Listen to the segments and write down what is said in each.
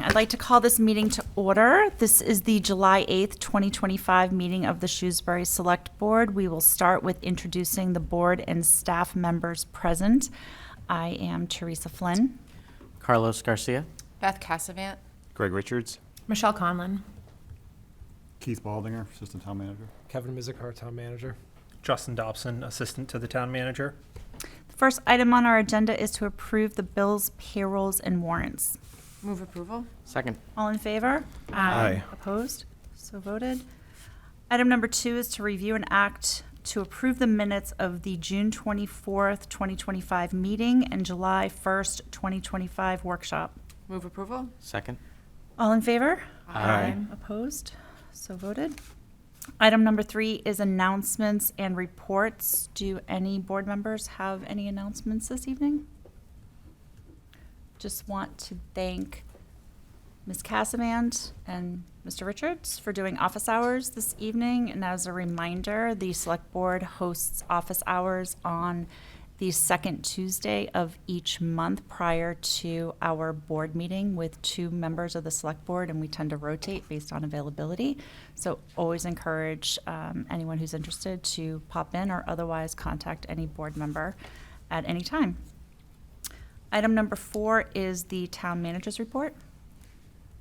I'd like to call this meeting to order. This is the July 8th, 2025 meeting of the Shrewsbury Select Board. We will start with introducing the board and staff members present. I am Teresa Flynn. Carlos Garcia. Beth Cassavant. Greg Richards. Michelle Conlon. Keith Baldinger, Assistant Town Manager. Kevin Mizikar, Town Manager. Justin Dobson, Assistant to the Town Manager. The first item on our agenda is to approve the bills, payrolls, and warrants. Move approval. Second. All in favor? Aye. Opposed? So voted. Item number 2 is to review and act to approve the minutes of the June 24th, 2025 meeting and July 1st, 2025 workshop. Move approval. Second. All in favor? Aye. Opposed? So voted. Item number 3 is announcements and reports. Do any board members have any announcements this evening? Just want to thank Ms. Cassavant and Mr. Richards for doing office hours this evening. And as a reminder, the Select Board hosts office hours on the second Tuesday of each month prior to our board meeting with 2 members of the Select Board, and we tend to rotate based on availability. So always encourage anyone who's interested to pop in or otherwise contact any board member at any time. Item number 4 is the town manager's report.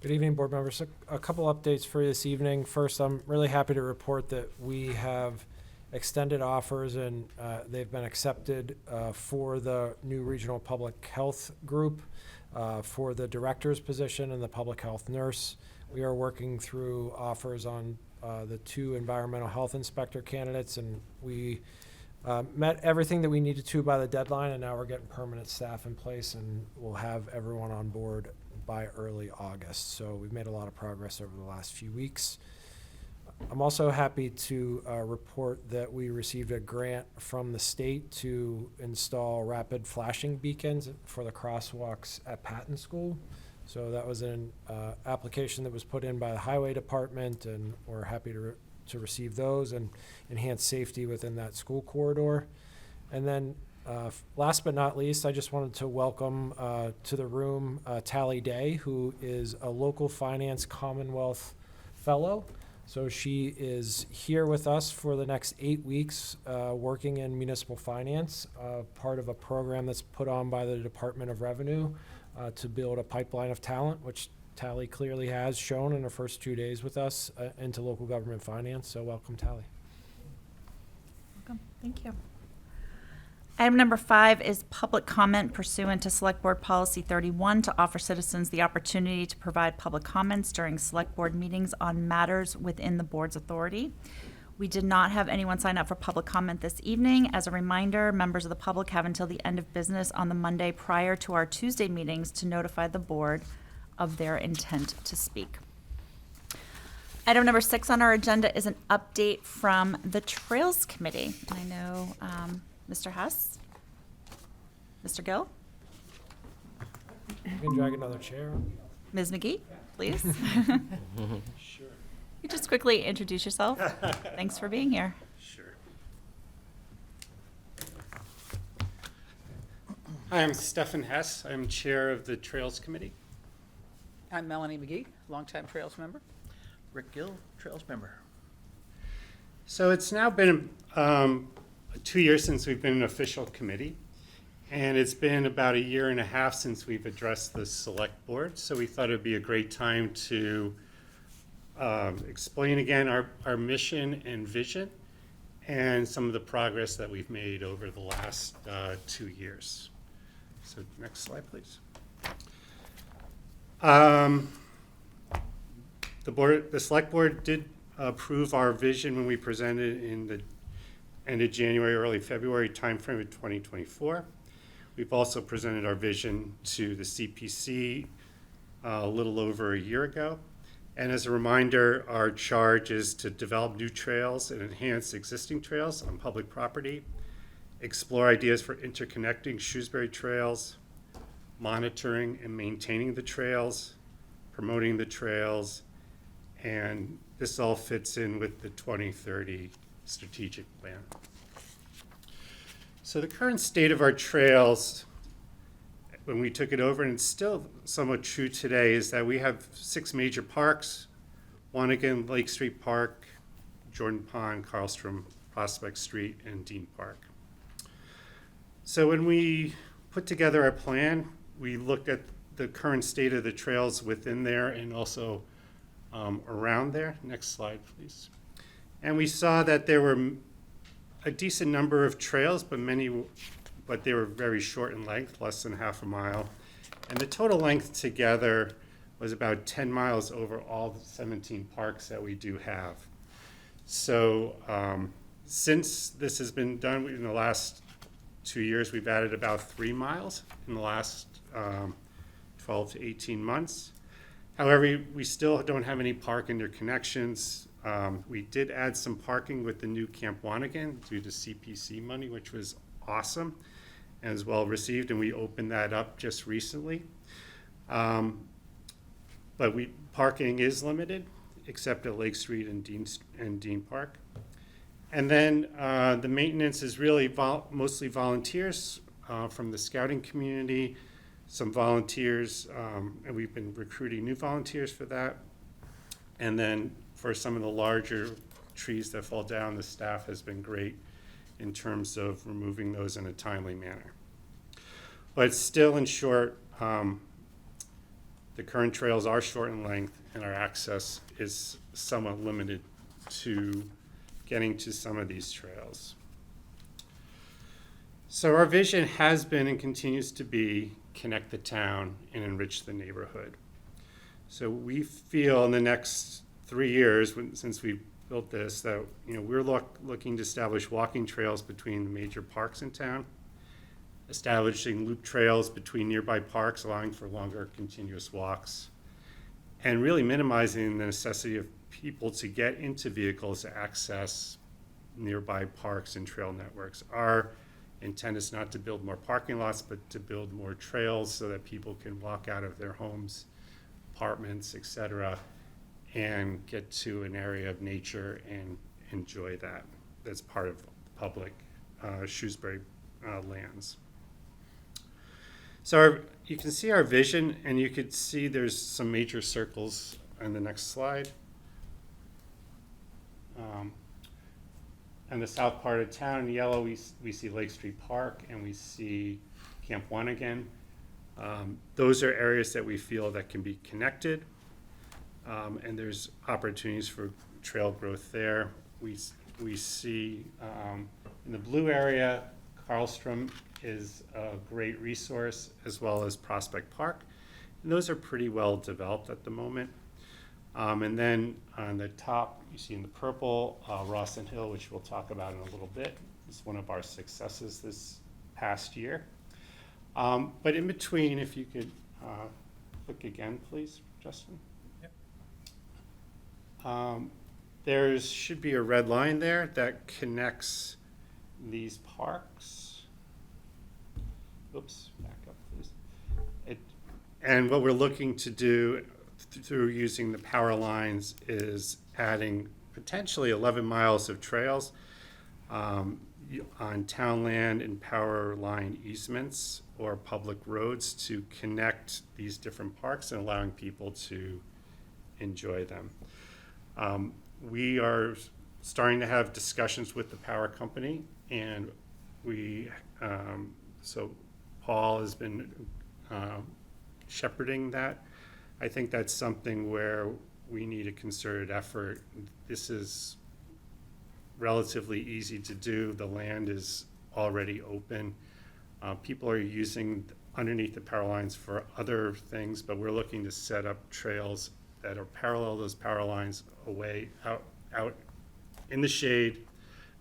Good evening, board members. A couple updates for you this evening. First, I'm really happy to report that we have extended offers and they've been accepted for the new regional public health group, for the director's position and the public health nurse. We are working through offers on the 2 environmental health inspector candidates, and we met everything that we needed to by the deadline, and now we're getting permanent staff in place, and we'll have everyone on board by early August. So we've made a lot of progress over the last few weeks. I'm also happy to report that we received a grant from the state to install rapid flashing beacons for the crosswalks at Patton School. So that was an application that was put in by the Highway Department, and we're happy to receive those and enhance safety within that school corridor. And then last but not least, I just wanted to welcome to the room Tally Day, who is a local finance Commonwealth fellow. So she is here with us for the next 8 weeks working in municipal finance, part of a program that's put on by the Department of Revenue to build a pipeline of talent, which Tally clearly has shown in her first 2 days with us into local government finance. So welcome, Tally. Welcome. Thank you. Item number 5 is public comment pursuant to Select Board Policy 31 to offer citizens the opportunity to provide public comments during Select Board meetings on matters within the board's authority. We did not have anyone sign up for public comment this evening. As a reminder, members of the public have until the end of business on the Monday prior to our Tuesday meetings to notify the board of their intent to speak. Item number 6 on our agenda is an update from the Trails Committee. I know Mr. Hess, Mr. Gill, You can drag another chair. Ms. McGee, please. Sure. You just quickly introduce yourself. Thanks for being here. Sure. Hi, I'm Stephen Hess. I'm Chair of the Trails Committee. I'm Melanie McGee, longtime Trails member. Rick Gill, Trails member. So it's now been 2 years since we've been an official committee, and it's been about 1.5 years since we've addressed the Select Board. So we thought it would be a great time to explain again our mission and vision and some of the progress that we've made over the last 2 years. So next slide, please. The Select Board did approve our vision when we presented in the end of January, early February timeframe of 2024. We've also presented our vision to the CPC a little over 1 year ago. And as a reminder, our charge is to develop new trails and enhance existing trails on public property, explore ideas for interconnecting Shrewsbury trails, monitoring and maintaining the trails, promoting the trails, and this all fits in with the 2030 strategic plan. So the current state of our trails when we took it over, and it's still somewhat true today, is that we have 6 major parks: Wanigan, Lake Street Park, Jordan Pond, Carlstrom, Prospect Street, and Dean Park. So when we put together our plan, we looked at the current state of the trails within there and also around there. Next slide, please. And we saw that there were a decent number of trails, but they were very short in length, less than half a mile. And the total length together was about 10 miles over all the 17 parks that we do have. So since this has been done in the last 2 years, we've added about 3 miles in the last 12 to 18 months. However, we still don't have any park interconnections. We did add some parking with the new Camp Wanigan due to CPC money, which was awesome and was well received, and we opened that up just recently. But parking is limited, except at Lake Street and Dean Park. And then the maintenance is really mostly volunteers from the scouting community, some volunteers, and we've been recruiting new volunteers for that. And then for some of the larger trees that fall down, the staff has been great in terms of removing those in a timely manner. But still, in short, the current trails are short in length, and our access is somewhat limited to getting to some of these trails. So our vision has been and continues to be connect the town and enrich the neighborhood. So we feel in the next 3 years, since we built this, that we're looking to establish walking trails between the major parks in town, establishing loop trails between nearby parks, allowing for longer continuous walks, and really minimizing the necessity of people to get into vehicles to access nearby parks and trail networks. Our intent is not to build more parking lots, but to build more trails so that people can walk out of their homes, apartments, etc., and get to an area of nature and enjoy that. That's part of public Shrewsbury lands. So you can see our vision, and you could see there's some major circles on the next slide. And the south part of town, in yellow, we see Lake Street Park, and we see Camp Wanigan. Those are areas that we feel that can be connected, and there's opportunities for trail growth there. We see in the blue area, Carlstrom is a great resource, as well as Prospect Park. And those are pretty well developed at the moment. And then on the top, you see in the purple, Rawson Hill, which we'll talk about in a little bit. It's one of our successes this past year. But in between, if you could click again, please, Justin. Yep. There should be a red line there that connects these parks. Oops, back up, please. And what we're looking to do through using the power lines is adding potentially 11 miles of trails on town land and power line easements or public roads to connect these different parks and allowing people to enjoy them. We are starting to have discussions with the power company, and so Paul has been shepherding that. I think that's something where we need a concerted effort. This is relatively easy to do. The land is already open. People are using underneath the power lines for other things, but we're looking to set up trails that are parallel those power lines away out in the shade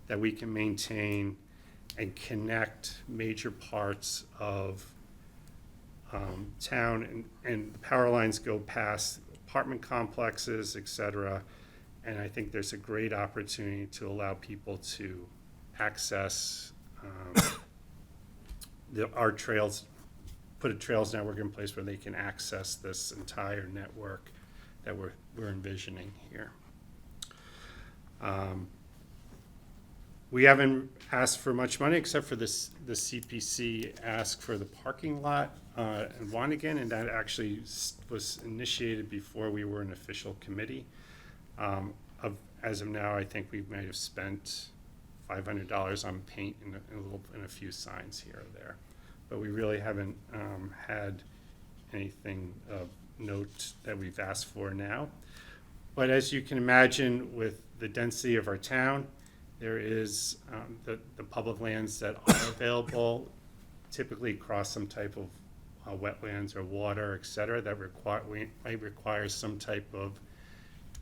that we can maintain and connect major parts of town, and the power lines go past apartment complexes, etc. And I think there's a great opportunity to allow people to access our trails, put a trails network in place where they can access this entire network that we're envisioning here. We haven't asked for much money except for this, the CPC asked for the parking lot in Wanigan, and that actually was initiated before we were an official committee. As of now, I think we might have spent $500 on paint and a few signs here or there. But we really haven't had anything of note that we've asked for now. But as you can imagine, with the density of our town, there is the public lands that are available typically cross some type of wetlands or water, et cetera, that might require some type of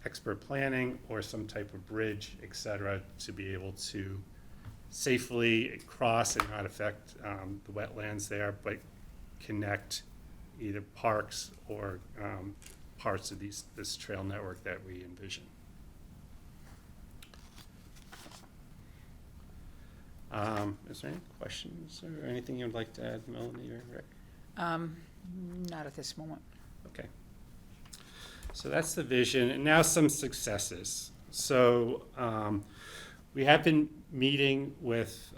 expert planning or some type of bridge, et cetera, to be able to safely cross and not affect the wetlands there, but connect either parks or parts of this trail network that we envision. Is there any questions or anything you'd like to add, Melanie or Rick? Not at this moment. Okay. So that's the vision, and now some successes. So we have been meeting with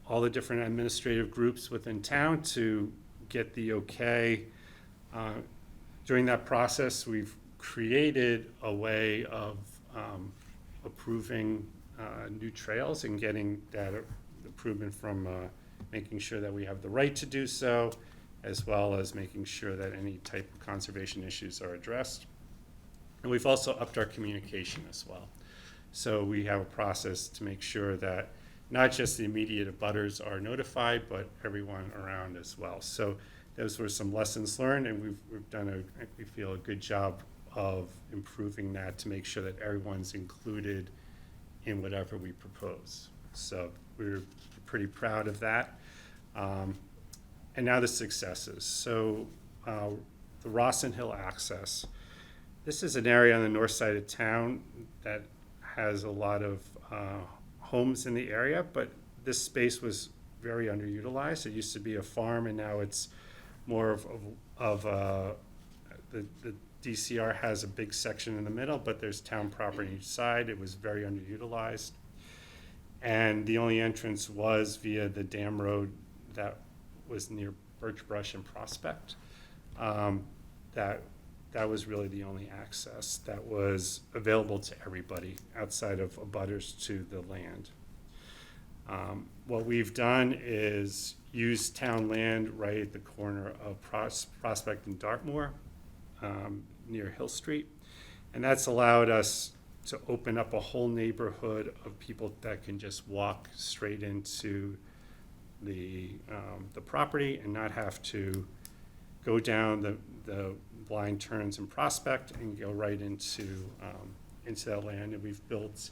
all the different administrative groups within town to get the okay. During that process, we've created a way of approving new trails and getting that improvement from making sure that we have the right to do so, as well as making sure that any type of conservation issues are addressed. And we've also upped our communication as well. So we have a process to make sure that not just the immediate abutters are notified, but everyone around as well. So those were some lessons learned, and we've done we feel, a good job of improving that to make sure that everyone's included in whatever we propose. So we're pretty proud of that. And now the successes. So the Rossin Hill access. This is an area on the north side of town that has a lot of homes in the area, but this space was very underutilized. It used to be a farm, and now it's more of the DCR has a big section in the middle, but there's town property on each side. It was very underutilized. And the only entrance was via the dam road that was near Birch Brush and Prospect. That was really the only access that was available to everybody outside of abutters to the land. What we've done is use town land right at the corner of Prospect and Dartmoor, near Hill Street. And that's allowed us to open up a whole neighborhood of people that can just walk straight into the property and not have to go down the blind turns in Prospect and go right into that land. And we've built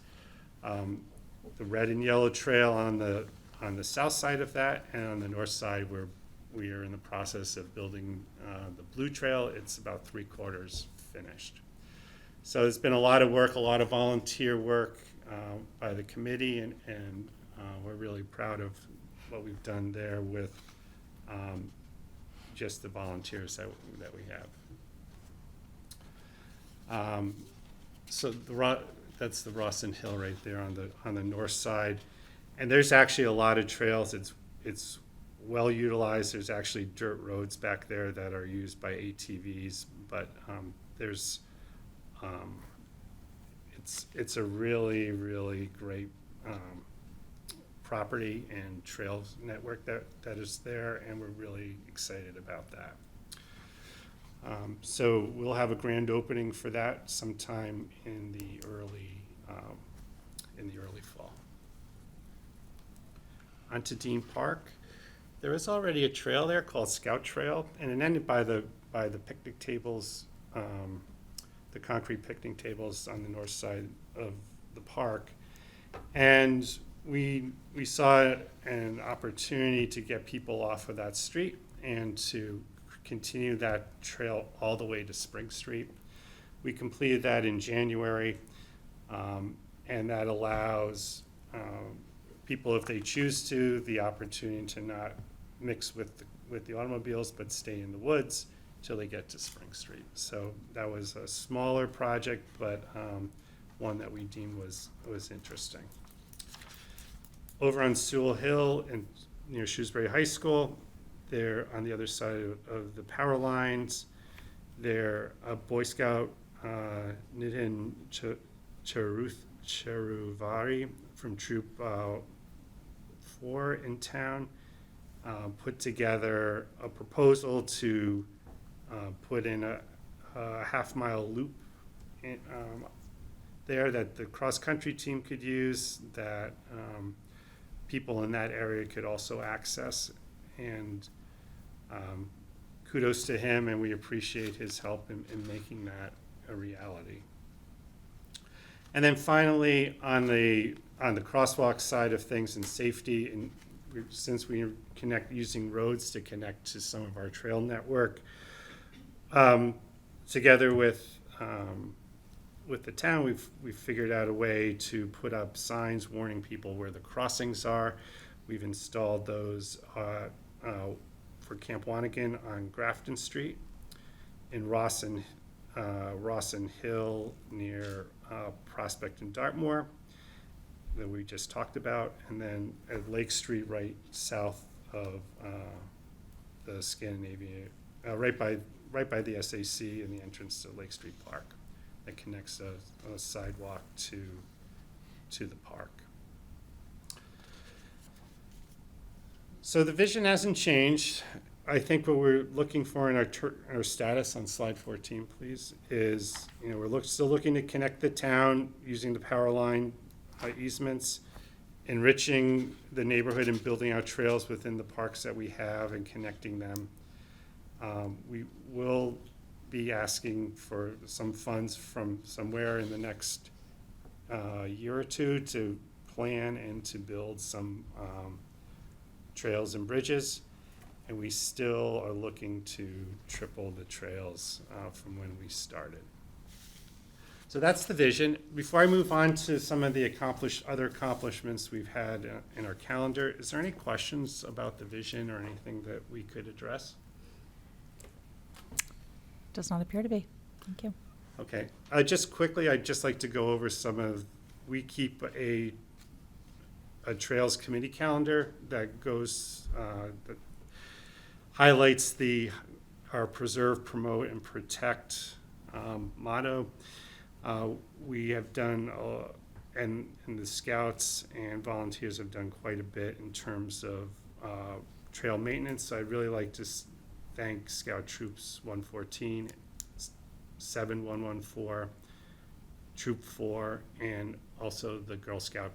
the red and yellow trail on the south side of that, and on the north side we are in the process of building the blue trail. It's about 3/4 finished. So it's been a lot of work, a lot of volunteer work by the committee, and we're really proud of what we've done there with just the volunteers that we have. So that's the Rossin Hill right there on the north side, and there's actually a lot of trails. It's well utilized. There's actually dirt roads back there that are used by ATVs, but it's a really, really great property and trails network that is there, and we're really excited about that. So we'll have a grand opening for that sometime in the early fall. Onto Dean Park. There is already a trail there called Scout Trail, and it ended by the picnic tables, the concrete picnic tables on the north side of the park. And we saw an opportunity to get people off of that street and to continue that trail all the way to Spring Street. We completed that in January, and that allows people, if they choose to, the opportunity to not mix with the automobiles but stay in the woods till they get to Spring Street. So that was a smaller project, but one that we deemed was interesting. Over on Sewell Hill and near Shrewsbury High School, they're on the other side of the power lines. They're a Boy Scout, Nitin Cheruvari from Troop 4 in town, put together a proposal to put in a half-mile loop there that the cross-country team could use, that people in that area could also access. And kudos to him, and we appreciate his help in making that a reality. And then finally, on the crosswalk side of things and safety, and since we connect using roads to connect to some of our trail network, together with the town, we've figured out a way to put up signs warning people where the crossings are. We've installed those for Camp Wanigan on Grafton Street, in Rawson Hill near Prospect and Dartmoor that we just talked about, and then at Lake Street right south of the Scandinavia, right by the SAC and the entrance to Lake Street Park that connects a sidewalk to the park. So the vision hasn't changed. I think what we're looking for in our status on slide 14, please, is, we're still looking to connect the town using the power line easements, enriching the neighborhood and building out trails within the parks that we have and connecting them. We will be asking for some funds from somewhere in the next year or two to plan and to build some trails and bridges. And we still are looking to triple the trails from when we started. So that's the vision. Before I move on to some of the other accomplishments we've had in our calendar, is there any questions about the vision or anything that we could address? Does not appear to be. Thank you. Okay. Just quickly, I'd just like to go over we keep a Trails Committee calendar that goes, that highlights our preserve, promote, and protect motto. We have done, and the scouts and volunteers have done quite a bit in terms of trail maintenance. So I'd really like to thank Scout Troops 114, 7114, Troop 4, and also the Girl Scout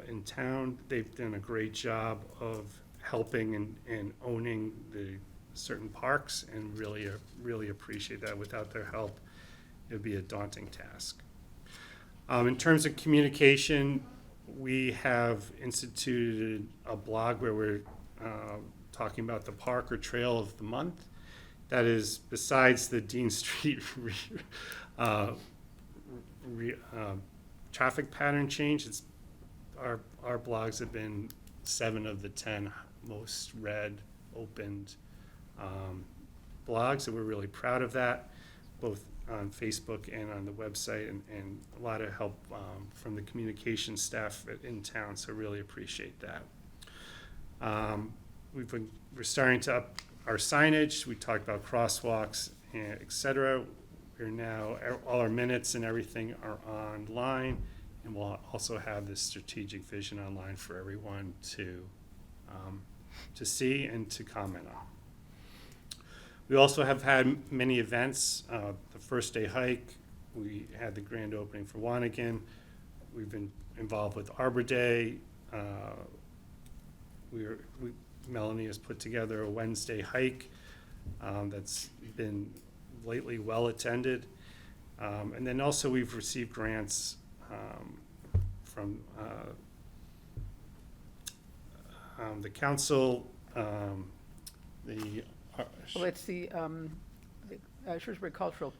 in town. They've done a great job of helping and owning the certain parks, and really appreciate that. Without their help, it would be a daunting task. In terms of communication, we have instituted a blog where we're talking about the park or trail of the month. That is, besides the Dean Street traffic pattern change, our blogs have been 7 of the 10 most read, opened blogs, and we're really proud of that, both on Facebook and on the website, and a lot of help from the communication staff in town, so really appreciate that. We're starting to up our signage. We talked about crosswalks, and et cetera. We're now, all our minutes and everything are online, and we'll also have this strategic vision online for everyone to see and to comment on. We also have had many events. The first day hike, we had the grand opening for Wanigan. We've been involved with Arbor Day. Melanie has put together a Wednesday hike that's been lately well attended. And then also we've received grants from the council, Well, it's the Shrewsbury Cultural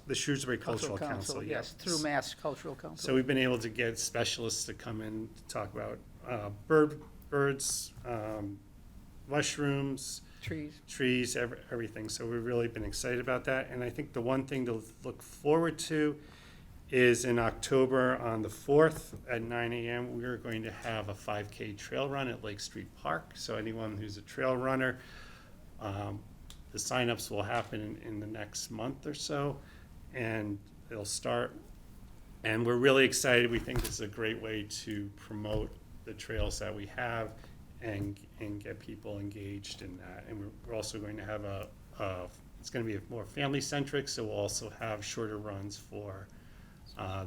the Shrewsbury Cultural Council, yes, through Mass Cultural Council. So we've been able to get specialists to come in to talk about birds, mushrooms, Trees. everything. So we've really been excited about that. And I think the one thing to look forward to is in October on the 4th at 9 a.m., we are going to have a 5K trail run at Lake Street Park. So anyone who's a trail runner, the signups will happen in the next month or so, and it'll start. And we're really excited. We think this is a great way to promote the trails that we have and get people engaged in that. And we're also going to have it's going to be more family-centric, so we'll also have shorter runs for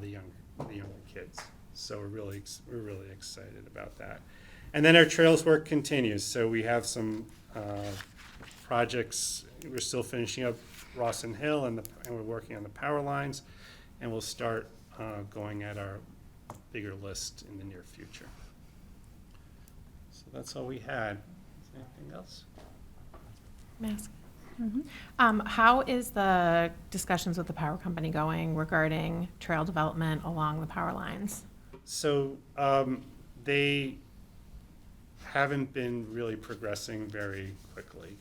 the younger kids. So we're really excited about that. And then our trails work continues. So we have some projects. We're still finishing up Rawson Hill, and we're working on the power lines, and we'll start going at our bigger list in the near future. So that's all we had. Is there anything else? Mask. How is the discussions with the power company going regarding trail development along the power lines? So they haven't been really progressing very quickly.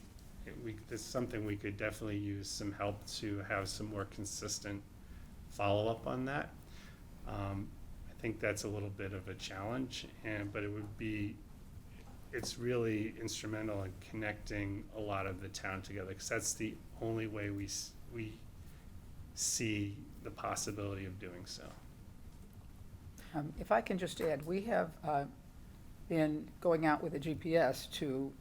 It's something we could definitely use some help to have some more consistent follow-up on that. I think that's a little bit of a challenge, but it's really instrumental in connecting a lot of the town together, because that's the only way we see the possibility of doing so. If I can just add, we have been going out with a GPS to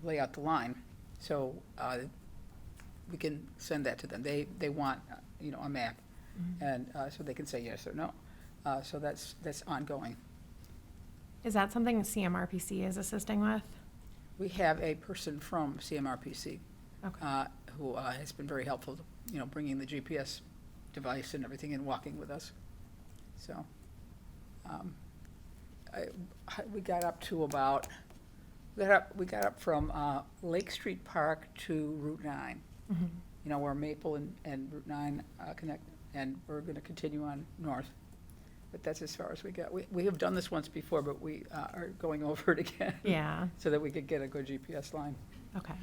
lay out the line, so we can send that to them. They want, a map, and so they can say yes or no. So that's ongoing. Is that something CMRPC is assisting with? We have a person from CMRPC Okay. who has been very helpful, bringing the GPS device and everything and walking with us. So we got up to about, we got up from Lake Street Park to Route 9, where Maple and Route 9 connect, and we're going to continue on north. But that's as far as we got. We have done this once before, but we are going over it again. Yeah. So that we could get a good GPS line. Okay.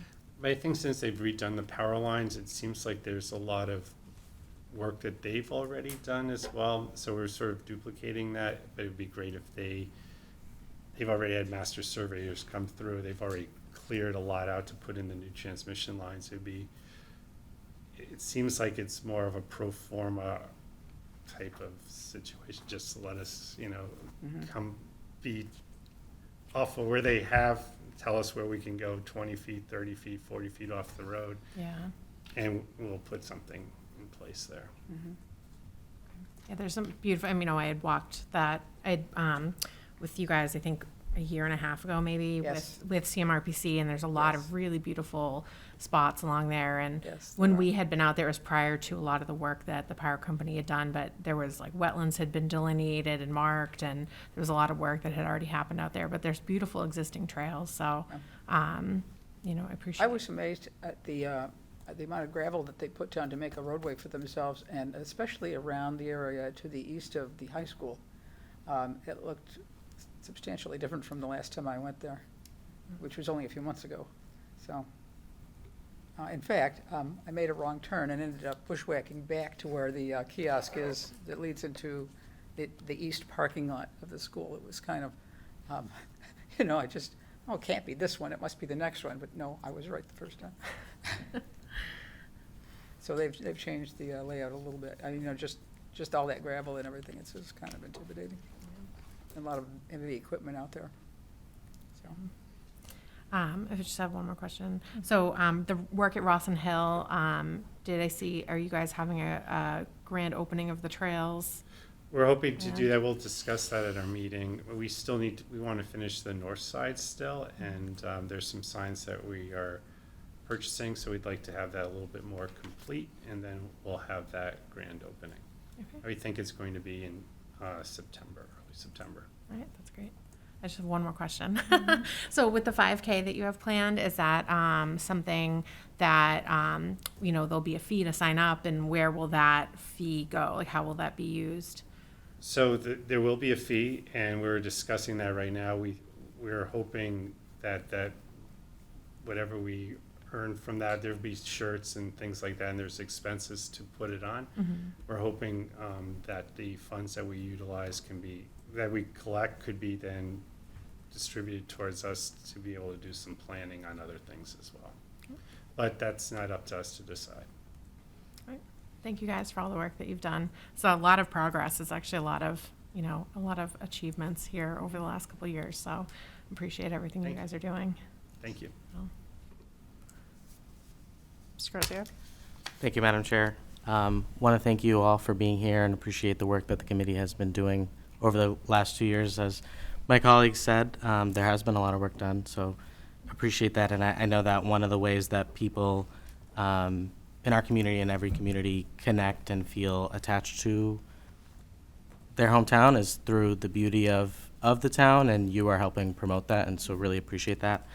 But I think since they've redone the power lines, it seems like there's a lot of work that they've already done as well. So we're sort of duplicating that, but it'd be great if they've already had master surveyors come through. They've already cleared a lot out to put in the new transmission lines. It seems like it's more of a pro forma type of situation, just to let us, come be off of where they have, tell us where we can go 20 feet, 30 feet, 40 feet off the road, Yeah. and we'll put something in place there. Yeah, there's some beautiful, I had walked that, with you guys, I think a year and a half ago, maybe, Yes. with CMRPC, and there's a lot Yes. of really beautiful spots along there. And Yes, when there we are. had been out there, it was prior to a lot of the work that the power company had done, but there was wetlands had been delineated and marked, and there was a lot of work that had already happened out there. But there's beautiful existing trails, so, I appreciate I it. was amazed at the amount of gravel that they put down to make a roadway for themselves, and especially around the area to the east of the high school. It looked substantially different from the last time I went there, which was only a few months ago. So, in fact, I made a wrong turn and ended up bushwhacking back to where the kiosk is that leads into the east parking lot of the school. It was kind of, I just, it can't be this one, it must be the next one, but no, I was right the first time. So they've changed the layout a little bit. Just all that gravel and everything, it's just kind of intimidating. A lot of heavy equipment out there. So, I just have one more question. So, the work at Rawson Hill, did I see, are you guys having a grand opening of the trails? We're hoping to do Yeah. that. We'll discuss that at our meeting. We want to finish the north side still, and there's some signs that we are purchasing, so we'd like to have that a little bit more complete, and then we'll have that grand opening. Okay. We think it's going to be in September, early September. All right, that's great. I just have one more question. So with the 5K that you have planned, is that something that, there'll be a fee to sign up, and where will that fee go? How will that be used? So there will be a fee, and we're discussing that right now. We're hoping that whatever we earn from that, there'd be shirts and things like that, and there's expenses to put it on. We're hoping that the funds that we utilize that we collect could be then distributed towards us to be able to do some planning on other things as well. But that's not up to us to decide. Thank you guys for all the work that you've done. So a lot of progress. It's actually a lot of achievements here over the last couple of years. So appreciate everything you guys are doing. Thank you. Mr. Garcia? Thank you, Madam Chair. Want to thank you all for being here and appreciate the work that the committee has been doing over the last 2 years. As my colleagues said, there has been a lot of work done, so appreciate that. And I know that one of the ways that people in our community and every community connect and feel attached to their hometown is through the beauty of the town, and you are helping promote that, and so really appreciate that.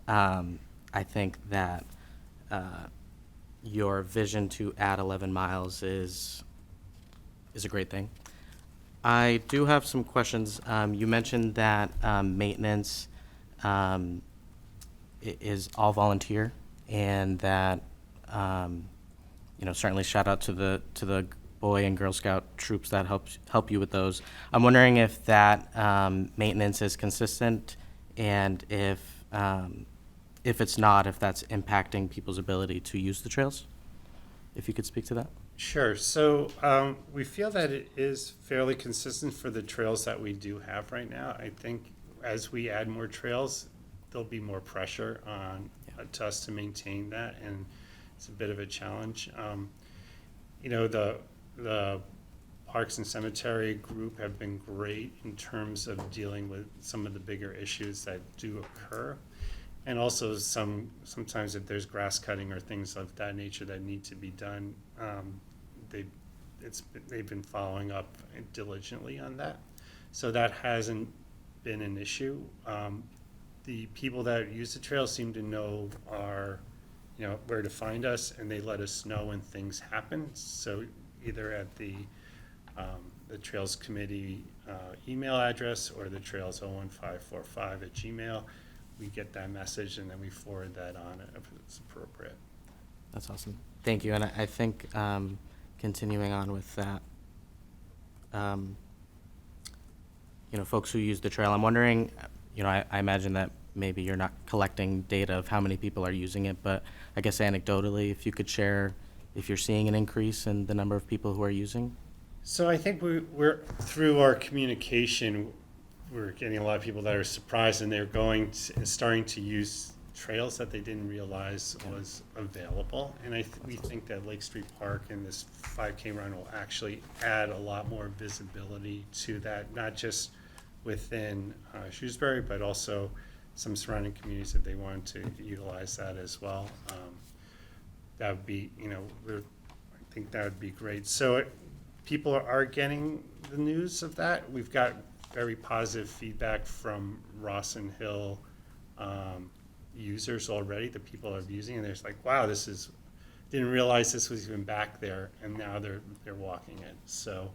I think that your vision to add 11 miles is a great thing. I do have some questions. You mentioned that maintenance is all volunteer, and that certainly shout out to the Boy and Girl Scout troops that help you with those. I'm wondering if that maintenance is consistent, and if it's not, if that's impacting people's ability to use the trails. If you could speak to that. Sure. So we feel that it is fairly consistent for the trails that we do have right now. I think as we add more trails, there'll be more pressure on to us to maintain that, and it's a bit of a challenge. The Parks and Cemetery group have been great in terms of dealing with some of the bigger issues that do occur. And also sometimes if there's grass cutting or things of that nature that need to be done, they've been following up diligently on that. So that hasn't been an issue. The people that use the trail seem to know where to find us, and they let us know when things happen. So either at the Trails Committee email address or the Trails 01545 at Gmail, we get that message and then we forward that on if it's appropriate. That's awesome. Thank you. And I think continuing on with that, folks who use the trail, I'm wondering, I imagine that maybe you're not collecting data of how many people are using it, but I guess anecdotally, if you could share if you're seeing an increase in the number of people who are using. So I think we're through our communication, we're getting a lot of people that are surprised, and they're starting to use trails that they didn't realize was available. And we think that Lake Street Park and this 5K run will actually add a lot more visibility to that, not just within Shrewsbury, but also some surrounding communities if they wanted to utilize that as well. That would be, I think that would be great. So people are getting the news of that. We've got very positive feedback from Ross and Hill users already. The people are using, and they're just like, wow, didn't realize this was even back there, and now they're walking it. So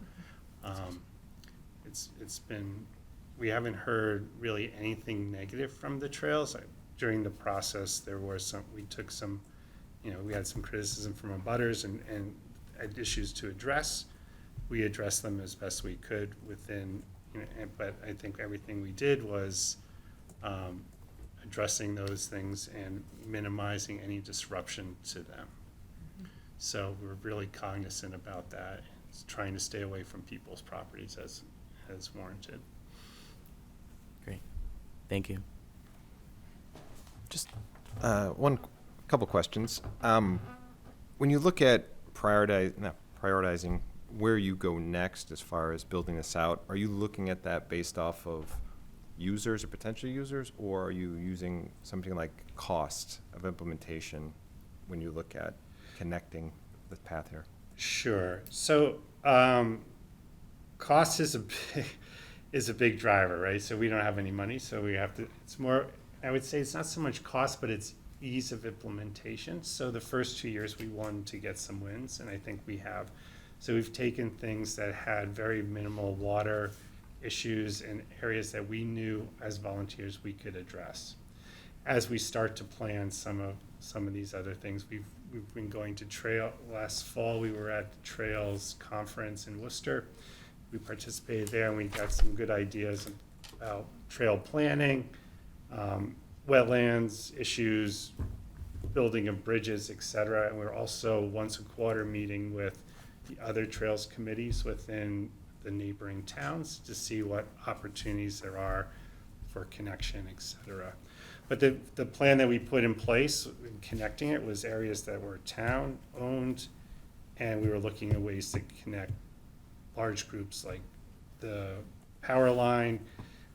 it's been, we haven't heard really anything negative from the trails. During the process, we had some criticism from our butters and had issues to address. We addressed them as best we could within, but I think everything we did was addressing those things and minimizing any disruption to them. So we're really cognizant about that, trying to stay away from people's properties as warranted. Great. Thank you. Just couple questions. When you look at prioritizing where you go next as far as building this out, are you looking at that based off of users or potential users, or are you using something like cost of implementation when you look at connecting the path here? Sure. So cost is a big driver, right? So we don't have any money, so we have to. It's more. I would say it's not so much cost, but it's ease of implementation. So the first 2 years we wanted to get some wins, and I think we have. So we've taken things that had very minimal water issues in areas that we knew as volunteers we could address. as we start to plan some of these other things. We've been going to last fall we were at the Trails Conference in Worcester. We participated there and we got some good ideas about trail planning, wetlands issues, building of bridges, et cetera. And we're also once a quarter meeting with the other trails committees within the neighboring towns to see what opportunities there are for connection, et cetera. But the plan that we put in place in connecting it was areas that were town-owned, and we were looking at ways to connect large groups like the power line.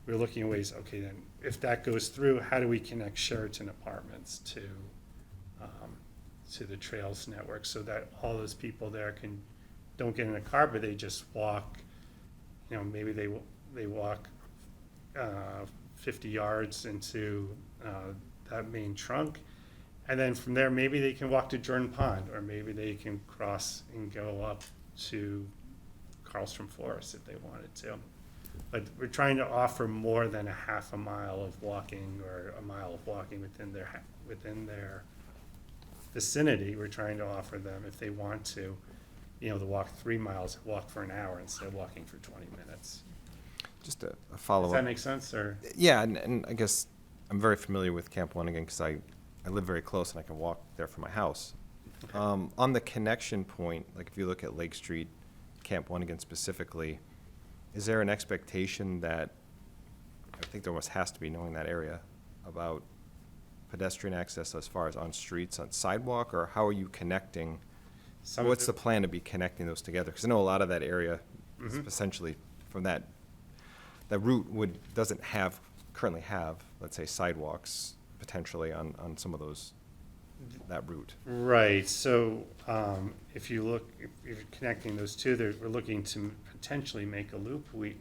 We were looking at ways, okay, then if that goes through, how do we connect Sheraton Apartments to the Trails network so that all those people there don't get in a car, but they just walk, maybe they walk 50 yards into that main trunk. And then from there, maybe they can walk to Jordan Pond, or maybe they can cross and go up to Carlstrom Forest if they wanted to. But we're trying to offer more than a half a mile of walking or a mile of walking within their vicinity. We're trying to offer them, if they want to walk 3 miles, walk for an hour instead of walking for 20 minutes. Just a Does follow-up. that make sense, or? Yeah, and I guess I'm very familiar with Camp Wanigan because I live very close and I can walk there from my house. Okay. On the connection point, like if you look at Lake Street, Camp Wanigan specifically, is there an expectation that, I think there has to be, knowing that area, about pedestrian access as far as on streets, on sidewalk, or how are you connecting? What's the plan to be connecting those together? Because I know a lot of that area is essentially from that route doesn't currently have, let's say, sidewalks potentially on some of that route. Right, so if you're connecting those two, we're looking to potentially make a loop. We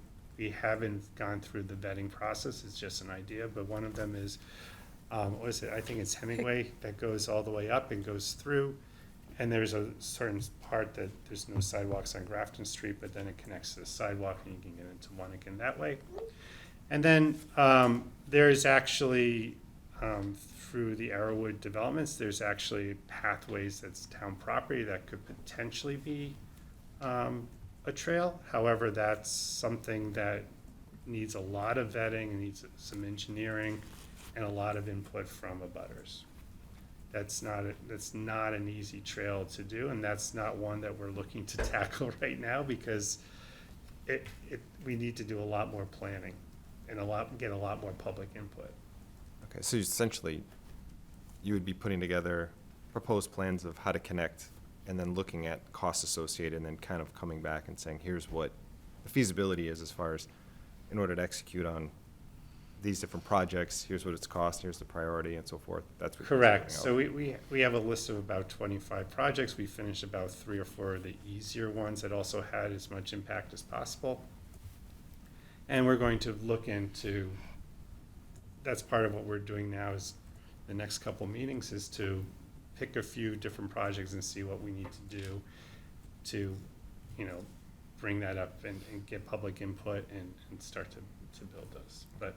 haven't gone through the vetting process, it's just an idea, but one of them is, what is it, I think it's Hemingway, that goes all the way up and goes through, and there's a certain part that there's no sidewalks on Grafton Street, but then it connects to the sidewalk and you can get into Wanigan that way. And then there's actually, through the Arrowwood developments, there's actually pathways that's town property that could potentially be a trail. However, that's something that needs a lot of vetting, and needs some engineering and a lot of input from abutters. That's not an easy trail to do, and that's not one that we're looking to tackle right now because we need to do a lot more planning and get a lot more public input. Okay, so essentially, you would be putting together proposed plans of how to connect and then looking at costs associated and then kind of coming back and saying, here's what the feasibility is as far as in order to execute on these different projects, here's what it's cost, here's the priority, and so forth. That's what you're Correct. setting So out. we have a list of about 25 projects. We finished about 3 or 4 of the easier ones that also had as much impact as possible. And we're going to look into, that's part of what we're doing now, is the next couple meetings is to pick a few different projects and see what we need to do to, bring that up and get public input and start to build those. But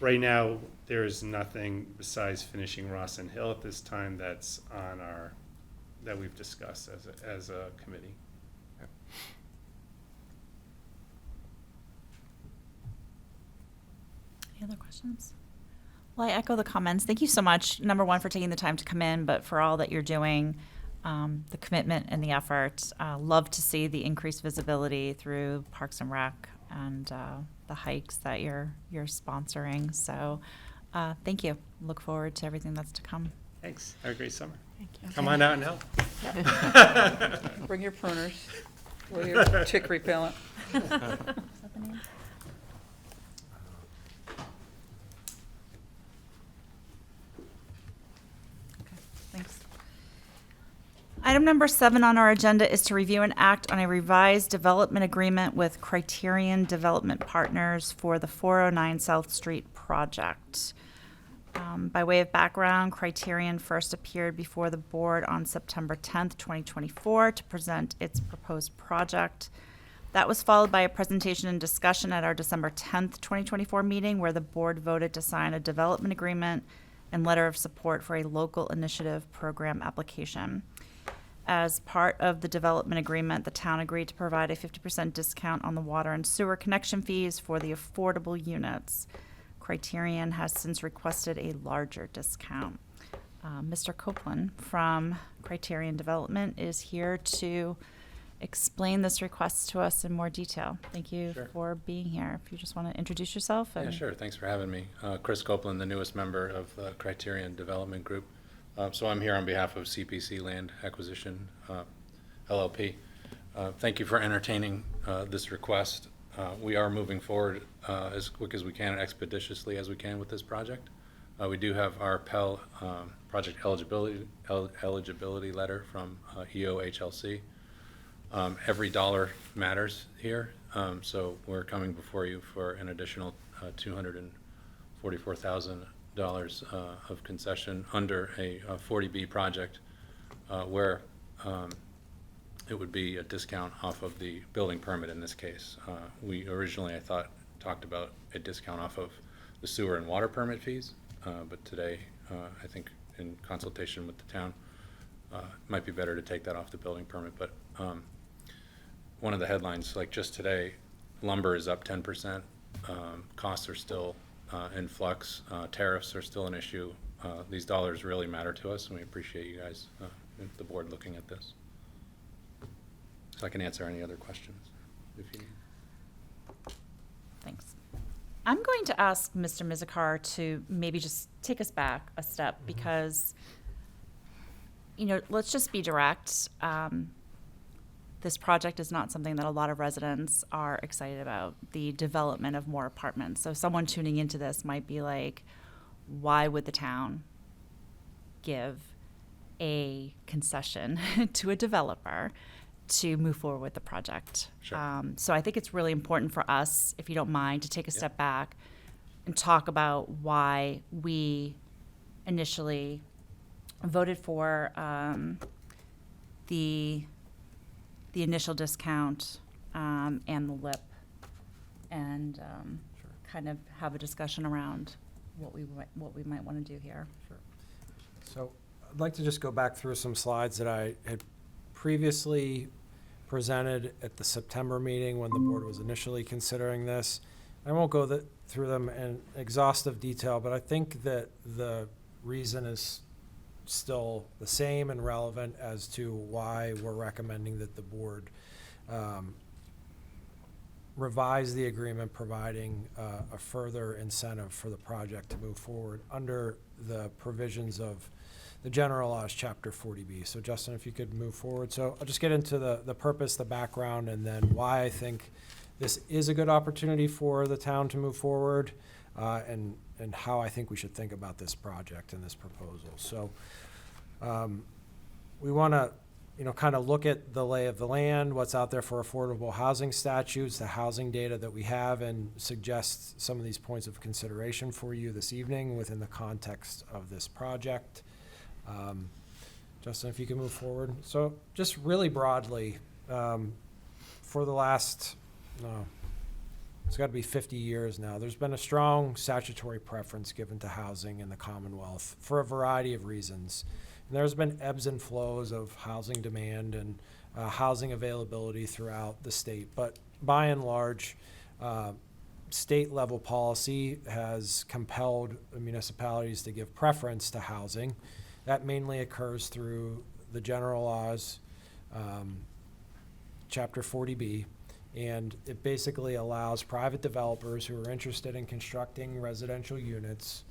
right now, there is nothing besides finishing Ross and Hill at this time that's on that we've discussed as a committee. Any other questions? Well, I echo the comments. Thank you so much, number one, for taking the time to come in, but for all that you're doing, the commitment and the effort. Love to see the increased visibility through Parks and Rec and the hikes that you're sponsoring. So thank you. Look forward to everything that's to come. Thanks. Have a great summer. Thank you. Come on out and help. Bring your pruners, or your tick repellent. Is that the name? Okay, thanks. Item number 7 on our agenda is to review and act on a revised development agreement with Criterion Development Partners for the 409 South Street project. By way of background, Criterion first appeared before the board on September 10th, 2024 to present its proposed project. That was followed by a presentation and discussion at our December 10th, 2024 meeting where the board voted to sign a development agreement and letter of support for a local initiative program application. As part of the development agreement, the town agreed to provide a 50% discount on the water and sewer connection fees for the affordable units. Criterion has since requested a larger discount. Mr. Copeland from Criterion Development is here to explain this request to us in more detail. Thank you Sure. for being here. If you just want to introduce yourself. Yeah, And sure. Thanks for having me. Chris Copeland, the newest member of the Criterion Development Group. So I'm here on behalf of CPC Land Acquisition LLP. Thank you for entertaining this request. We are moving forward as quick as we can and expeditiously as we can with this project. We do have our Pell project eligibility letter from EOHLC. Every dollar matters here, so we're coming before you for an additional $244,000 of concession under a 40B project, where it would be a discount off of the building permit in this case. We originally, I thought, talked about a discount off of the sewer and water permit fees, but today, I think in consultation with the town, it might be better to take that off the building permit. But one of the headlines, like just today, lumber is up 10%. Costs are still in flux. Tariffs are still an issue. These dollars really matter to us, and we appreciate you guys, the board, looking at this. So I can answer any other questions if you need. Thanks. I'm going to ask Mr. Mizikar to maybe just take us back a step because, let's just be direct. This project is not something that a lot of residents are excited about, the development of more apartments. So someone tuning into this might be like, why would the town give a concession to a developer to move forward with the project? Sure. So I think it's really important for us, if you don't mind, to take a step back and talk about why we initially voted for the initial discount and the LIP, and kind of have a discussion around what we might want to do here. Sure. So I'd like to just go back through some slides that I had previously presented at the September meeting when the board was initially considering this. I won't go through them in exhaustive detail, but I think that the reason is still the same and relevant as to why we're recommending that the board revise the agreement, providing a further incentive for the project to move forward under the provisions of the general laws, chapter 40B. So Justin, if you could move forward. So I'll just get into the purpose, the background, and then why I think this is a good opportunity for the town to move forward, and how I think we should think about this project and this proposal. So we want to, kind of look at the lay of the land, what's out there for affordable housing statutes, the housing data that we have, and suggest some of these points of consideration for you this evening within the context of this project. Justin, if you can move forward. So just really broadly, for the last, it's got to be 50 years now, there's been a strong statutory preference given to housing in the Commonwealth for a variety of reasons. And there's been ebbs and flows of housing demand and housing availability throughout the state. But by and large, state level policy has compelled municipalities to give preference to housing. That mainly occurs through the general laws, chapter 40B, and it basically allows private developers who are interested in constructing residential units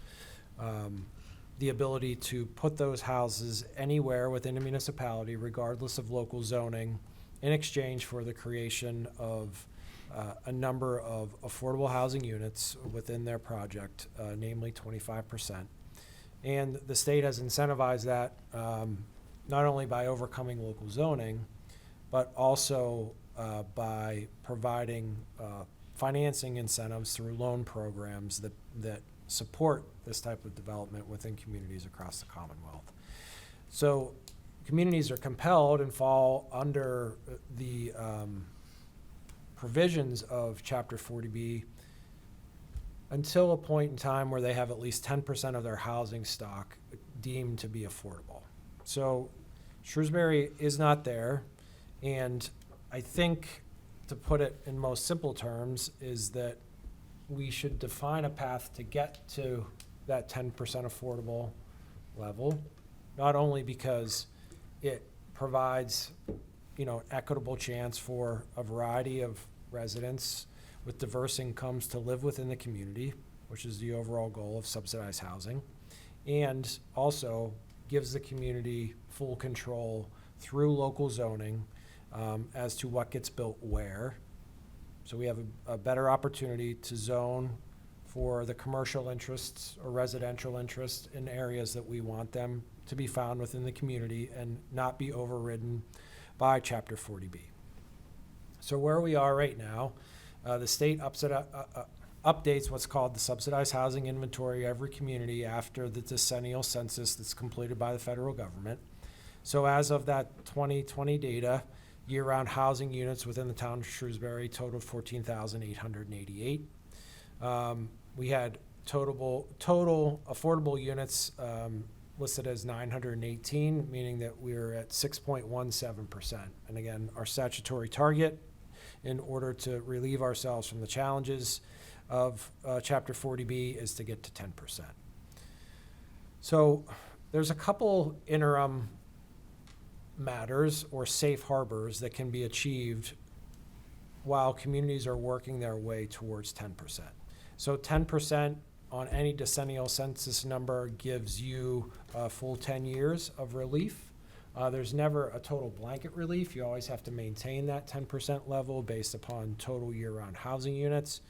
the ability to put those houses anywhere within a municipality, regardless of local zoning, in exchange for the creation of a number of affordable housing units within their project, namely 25%. And the state has incentivized that not only by overcoming local zoning, but also by providing financing incentives through loan programs that support this type of development within communities across the Commonwealth. So communities are compelled and fall under the provisions of Chapter 40B until a point in time where they have at least 10% of their housing stock deemed to be affordable. So Shrewsbury is not there, and I think, to put it in most simple terms, is that we should define a path to get to that 10% affordable level, not only because it provides, equitable chance for a variety of residents with diverse incomes to live within the community, which is the overall goal of subsidized housing, and also gives the community full control through local zoning as to what gets built where. So we have a better opportunity to zone for the commercial interests or residential interests in areas that we want them to be found within the community and not be overridden by Chapter 40B. So where we are right now, the state updates what's called the subsidized housing inventory every community after the decennial census that's completed by the federal government. So as of that 2020 data, year-round housing units within the town of Shrewsbury totaled 14,888. We had total affordable units listed as 918, meaning that we're at 6.17%. And again, our statutory target, in order to relieve ourselves from the challenges of Chapter 40B, is to get to 10%. So there's a couple interim matters or safe harbors that can be achieved while communities are working their way towards 10%. So 10% on any decennial census number gives you a full 10 years of relief. There's never a total blanket relief. You always have to maintain that 10% level based upon total year-round housing units.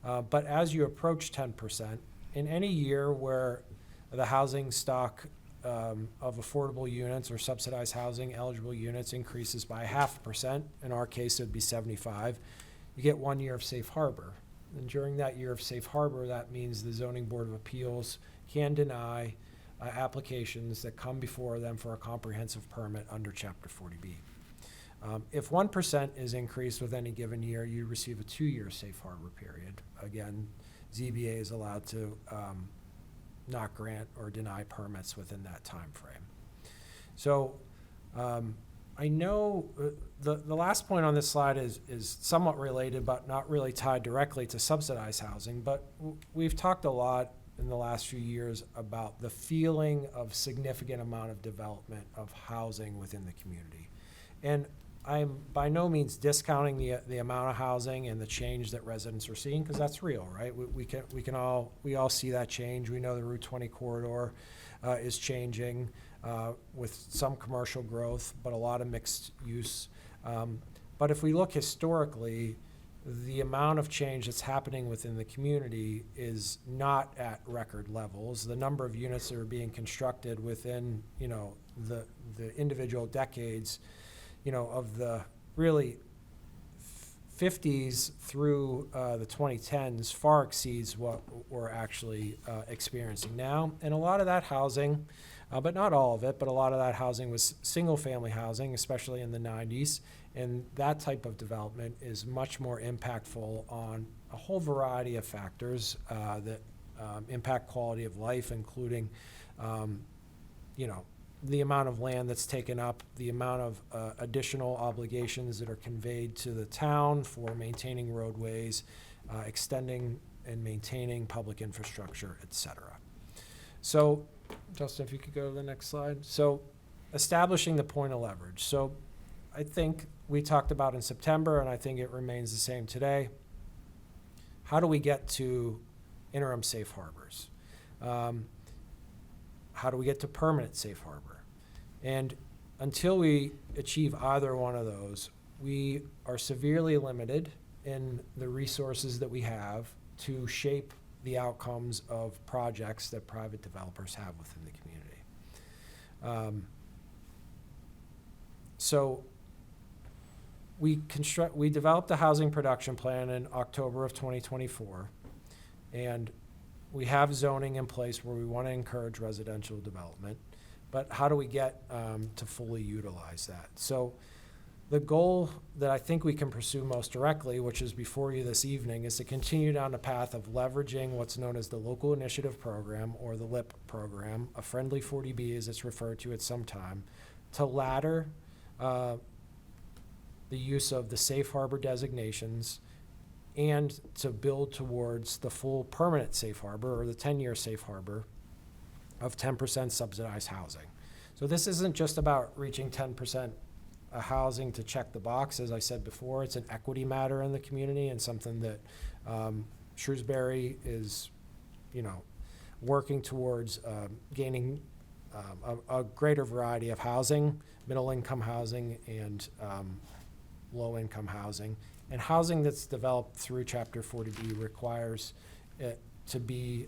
But as you approach 10%, in any year where the housing stock of affordable units or subsidized housing eligible units increases by 0.5%, in our case it would be 75, you get 1 year of safe harbor. And during that year of safe harbor, that means the Zoning Board of Appeals can deny applications that come before them for a comprehensive permit under Chapter 40B. If 1% is increased with any given year, you receive a 2-year safe harbor period. Again, ZBA is allowed to not grant or deny permits within that time frame. So I know the last point on this slide is somewhat related, but not really tied directly to subsidized housing. But we've talked a lot in the last few years about the feeling of significant amount of development of housing within the community. And I'm by no means discounting the amount of housing and the change that residents are seeing, because that's real, right? We all see that change. We know the Route 20 corridor is changing with some commercial growth, but a lot of mixed use. But if we look historically, the amount of change that's happening within the community is not at record levels. The number of units that are being constructed within, the individual decades, of the really 50s through the 2010s far exceeds what we're actually experiencing now. And a lot of that housing, but not all of it, but a lot of that housing was single-family housing, especially in the 90s. And that type of development is much more impactful on a whole variety of factors that impact quality of life, including, the amount of land that's taken up, the amount of additional obligations that are conveyed to the town for maintaining roadways, extending and maintaining public infrastructure, et cetera. So, Justin, if you could go to the next slide. So, establishing the point of leverage. So, I think we talked about in September, and I think it remains the same today. How do we get to interim safe harbors? How do we get to permanent safe harbor? And until we achieve either one of those, we are severely limited in the resources that we have to shape the outcomes of projects that private developers have within the community. So we developed a housing production plan in October of 2024, and we have zoning in place where we want to encourage residential development, but how do we get to fully utilize that? So the goal that I think we can pursue most directly, which is before you this evening, is to continue down the path of leveraging what's known as the Local Initiative Program, or the LIP program, a friendly 40B as it's referred to at some time, to ladder the use of the safe harbor designations and to build towards the full permanent safe harbor, or the 10-year safe harbor of 10% subsidized housing. So this isn't just about reaching 10% housing to check the box. As I said before, it's an equity matter in the community and something that Shrewsbury is, working towards gaining a greater variety of housing, middle-income housing and low-income housing. And housing that's developed through Chapter 40B requires it to be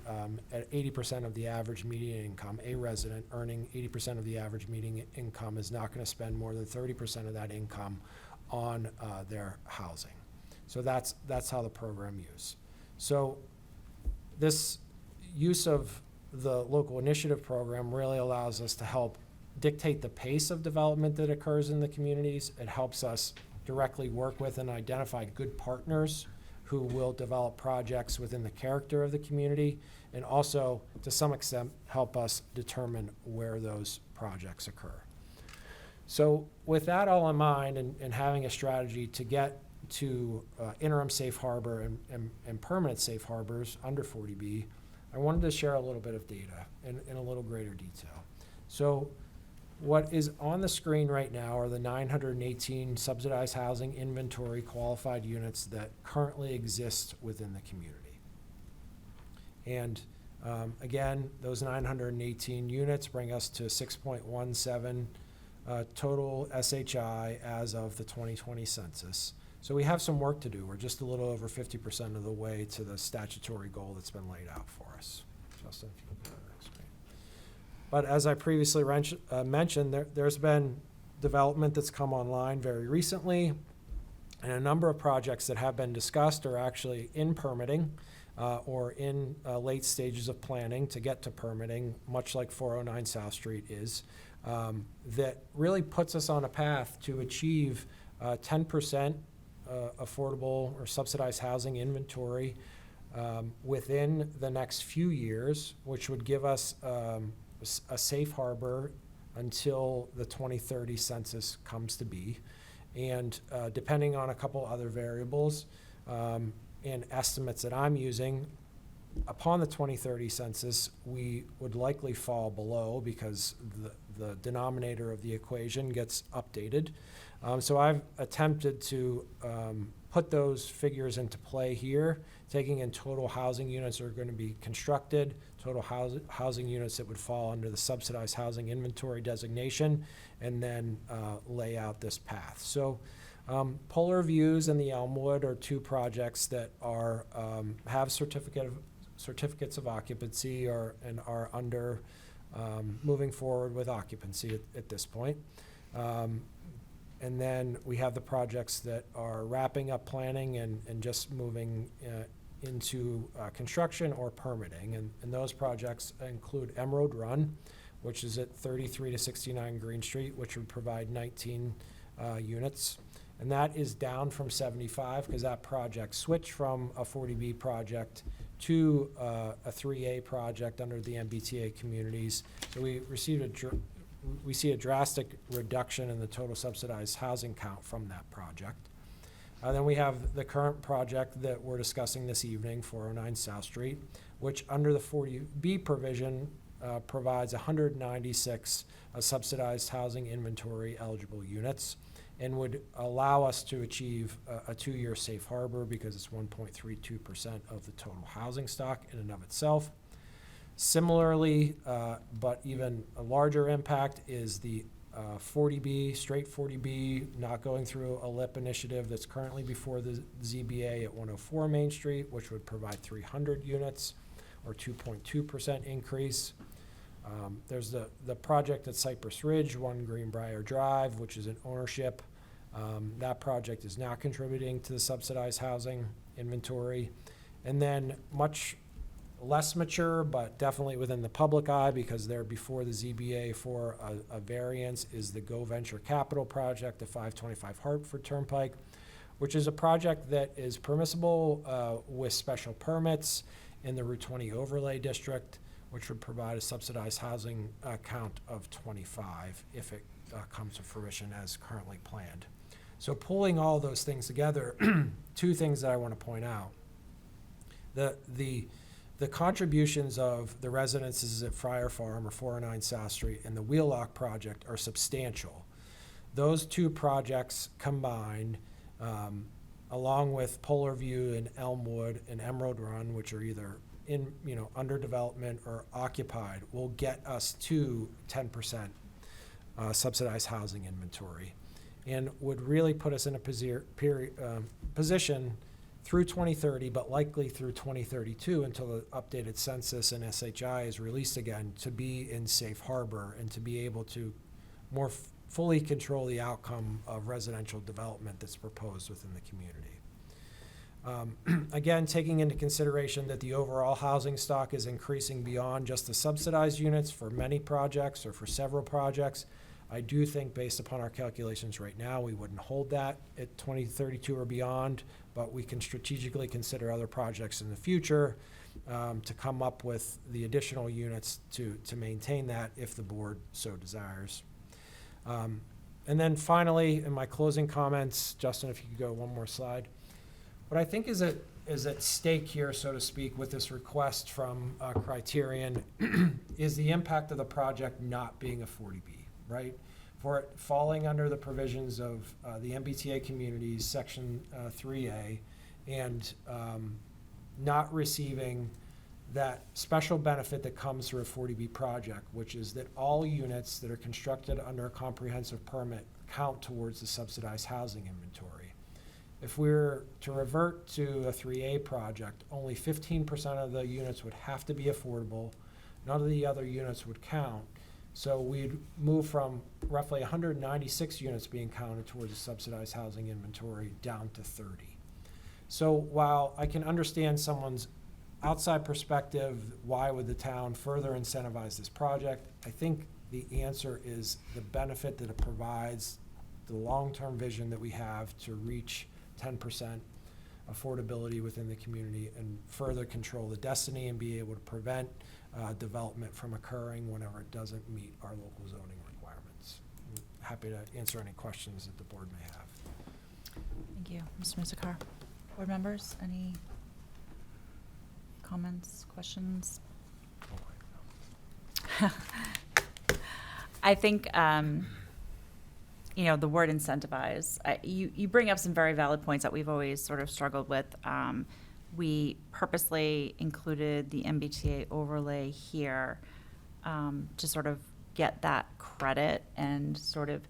at 80% of the average median income. A resident earning 80% of the average median income is not going to spend more than 30% of that income on their housing. So that's how the program use. So this use of the local initiative program really allows us to help dictate the pace of development that occurs in the communities. It helps us directly work with and identify good partners who will develop projects within the character of the community, and also, to some extent, help us determine where those projects occur. So with that all in mind, and having a strategy to get to interim safe harbor and permanent safe harbors under 40B, I wanted to share a little bit of data in a little greater detail. So what is on the screen right now are the 918 subsidized housing inventory qualified units that currently exist within the community. And again, those 918 units bring us to 6.17 total SHI as of the 2020 census. So we have some work to do. We're just a little over 50% of the way to the statutory goal that's been laid out for us. Justin, if you can put that next screen. But as I previously mentioned, there's been development that's come online very recently, and a number of projects that have been discussed are actually in permitting or in late stages of planning to get to permitting, much like 409 South Street is, that really puts us on a path to achieve 10% affordable or subsidized housing inventory within the next few years, which would give us a safe harbor until the 2030 census comes to be. And depending on a couple other variables and estimates that I'm using, upon the 2030 census, we would likely fall below because the denominator of the equation gets updated. So I've attempted to put those figures into play here, taking in total housing units that are going to be constructed, total housing units that would fall under the subsidized housing inventory designation, and then lay out this path. So Polar Views and the Elmwood are two projects that are have certificates of occupancy and are under moving forward with occupancy at this point. And then we have the projects that are wrapping up planning and just moving into construction or permitting. And those projects include Emerald Run, which is at 33 to 69 Green Street, which would provide 19 units. And that is down from 75 because that project switched from a 40B project to a 3A project under the MBTA communities. So we see a drastic reduction in the total subsidized housing count from that project. Then we have the current project that we're discussing this evening, 409 South Street, which under the 40B provision provides 196 subsidized housing inventory eligible units and would allow us to achieve a 2-year safe harbor because it's 1.32% of the total housing stock in and of itself. Similarly, but even a larger impact is the 40B, straight 40B, not going through a LIP initiative that's currently before the ZBA at 104 Main Street, which would provide 300 units or 2.2% increase. There's the project at Cypress Ridge, 1 Greenbrier Drive, which is an ownership. That project is not contributing to the subsidized housing inventory. And then much less mature, but definitely within the public eye because they're before the ZBA for a variance, is the Go Venture Capital project, the 525 Hartford Turnpike, which is a project that is permissible with special permits in the Route 20 overlay district, which would provide a subsidized housing count of 25 if it comes to fruition as currently planned. So pulling all those things together, two things that I want to point out. The contributions of the residences at Friar Farm or 409 South Street and the Wheelock project are substantial. Those two projects combined, along with Polar View and Elmwood and Emerald Run, which are either in, under development or occupied, will get us to 10% subsidized housing inventory, and would really put us in a position through 2030, but likely through 2032 until the updated census and SHI is released again, to be in safe harbor and to be able to more fully control the outcome of residential development that's proposed within the community. Again, taking into consideration that the overall housing stock is increasing beyond just the subsidized units for many projects or for several projects, I do think based upon our calculations right now, we wouldn't hold that at 2032 or beyond, but we can strategically consider other projects in the future to come up with the additional units to maintain that if the board so desires. And then finally, in my closing comments, Justin, if you could go one more slide. What I think is at stake here, so to speak, with this request from Criterion is the impact of the project not being a 40B, right? For it falling under the provisions of the MBTA communities, Section 3A, and not receiving that special benefit that comes through a 40B project, which is that all units that are constructed under a comprehensive permit count towards the subsidized housing inventory. If we were to revert to a 3A project, only 15% of the units would have to be affordable. None of the other units would count. So we'd move from roughly 196 units being counted towards the subsidized housing inventory down to 30. So while I can understand someone's outside perspective, why would the town further incentivize this project? I think the answer is the benefit that it provides, the long-term vision that we have to reach 10% affordability within the community and further control the destiny and be able to prevent development from occurring whenever it doesn't meet our local zoning requirements. I'm happy to answer any questions that the board may have. Thank you. Mr. Musakar. Board members, any comments, questions? I think, the word incentivize, you bring up some very valid points that we've always sort of struggled with. We purposely included the MBTA overlay here to sort of get that credit and sort of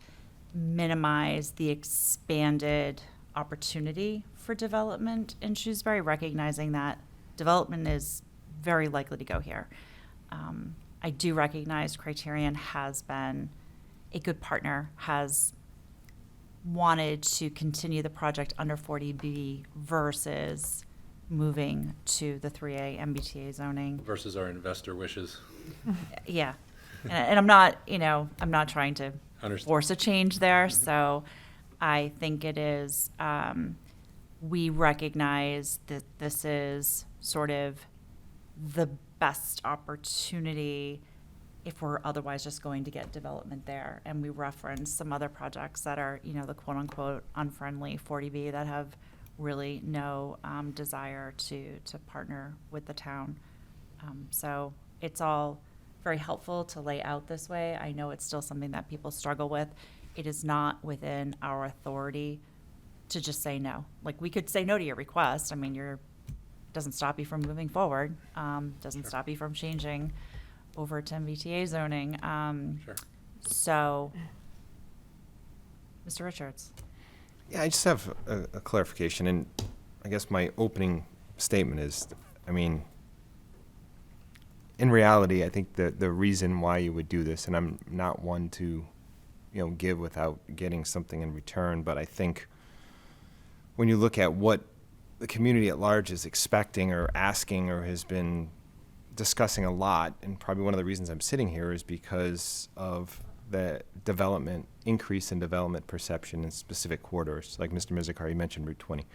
minimize the expanded opportunity for development in Shrewsbury, recognizing that development is very likely to go here. I do recognize Criterion has been a good partner, has wanted to continue the project under 40B versus moving to the 3A MBTA zoning. Versus our investor wishes. Yeah. And I'm not trying to Understood. force a change there. So I think it is, we recognize that this is sort of the best opportunity if we're otherwise just going to get development there. And we reference some other projects that are, the quote unquote unfriendly 40B that have really no desire to partner with the town. So it's all very helpful to lay out this way. I know it's still something that people struggle with. It is not within our authority to just say no. Like, we could say no to your request. I mean, doesn't stop you from moving forward. Doesn't stop you from changing over to MBTA zoning. Sure. So, Mr. Richards. Yeah, I just have a clarification, and I guess my opening statement is, in reality, I think the reason why you would do this, and I'm not one to, give without getting something in return, but I think when you look at what the community at large is expecting or asking or has been, discussing a lot, and probably one of the reasons I'm sitting here is because of the development, increase in development perception in specific corridors, like Mr. Mizikar, you mentioned Route 20.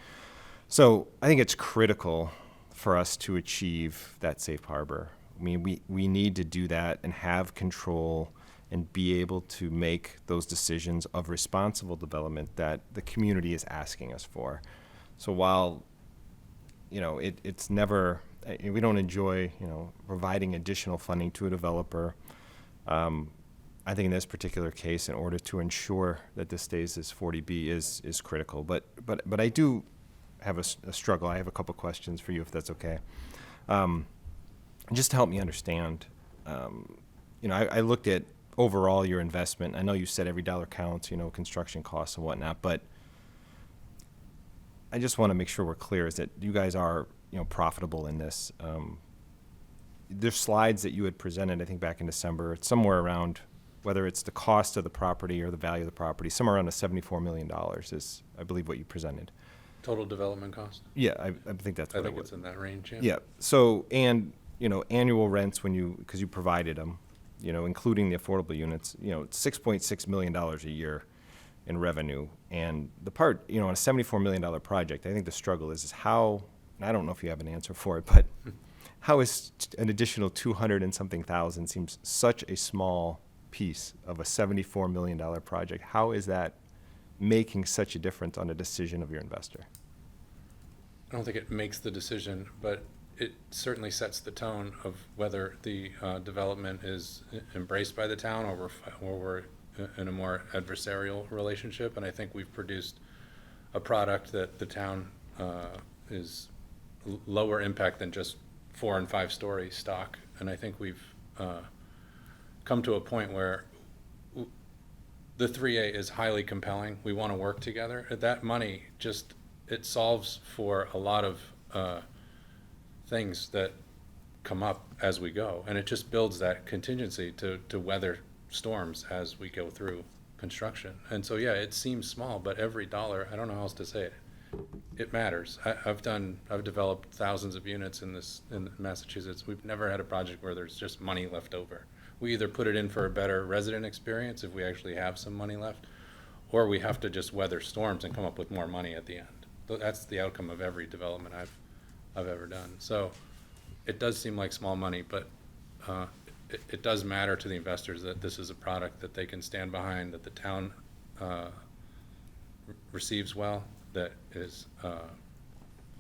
So I think it's critical for us to achieve that safe harbor. I mean, we need to do that and have control and be able to make those decisions of responsible development that the community is asking us for. So while, you know, it's never, we don't enjoy, you know, providing additional funding to a developer. I think in this particular case, in order to ensure that this stays as 40B is critical. But I do have a struggle. I have a couple questions for you, if that's okay. Just to help me understand, you know, I looked at overall your investment. I know you said every dollar counts, you know, construction costs and whatnot, but I just want to make sure we're clear is that you guys are, you know, profitable in this. There's slides that you had presented, I think back in December. It's somewhere around, whether it's the cost of the property or the value of the property, somewhere around the $74 million is, I believe, what you presented. Total development cost? Yeah, I think that's I what think it it's was. in that range, yeah. Yeah. So, and, you know, annual rents because you provided them, you know, including the affordable units, you know, it's $6.6 million a year in revenue. And the part, you know, on a $74 million project, I think the struggle is how, and I don't know if you have an answer for it, but how is an additional 200 and something thousand seems such a small piece of a $74 million project? How is that making such a difference on the decision of your investor? I don't think it makes the decision, but it certainly sets the tone of whether the development is embraced by the town or we're in a more adversarial relationship. And I think we've produced a product that the town is lower impact than just 4 and 5 story stock. And I think we've come to a point where the 3A is highly compelling. We want to work together. That money just, it solves for a lot of things that come up as we go. And it just builds that contingency to weather storms as we go through construction. And so, yeah, it seems small, but every dollar, I don't know how else to say it, it matters. I've developed thousands of units in Massachusetts. We've never had a project where there's just money left over. We either put it in for a better resident experience if we actually have some money left, or we have to just weather storms and come up with more money at the end. That's the outcome of every development I've ever done. So it does seem like small money, but it does matter to the investors that this is a product that they can stand behind, that the town receives well, that is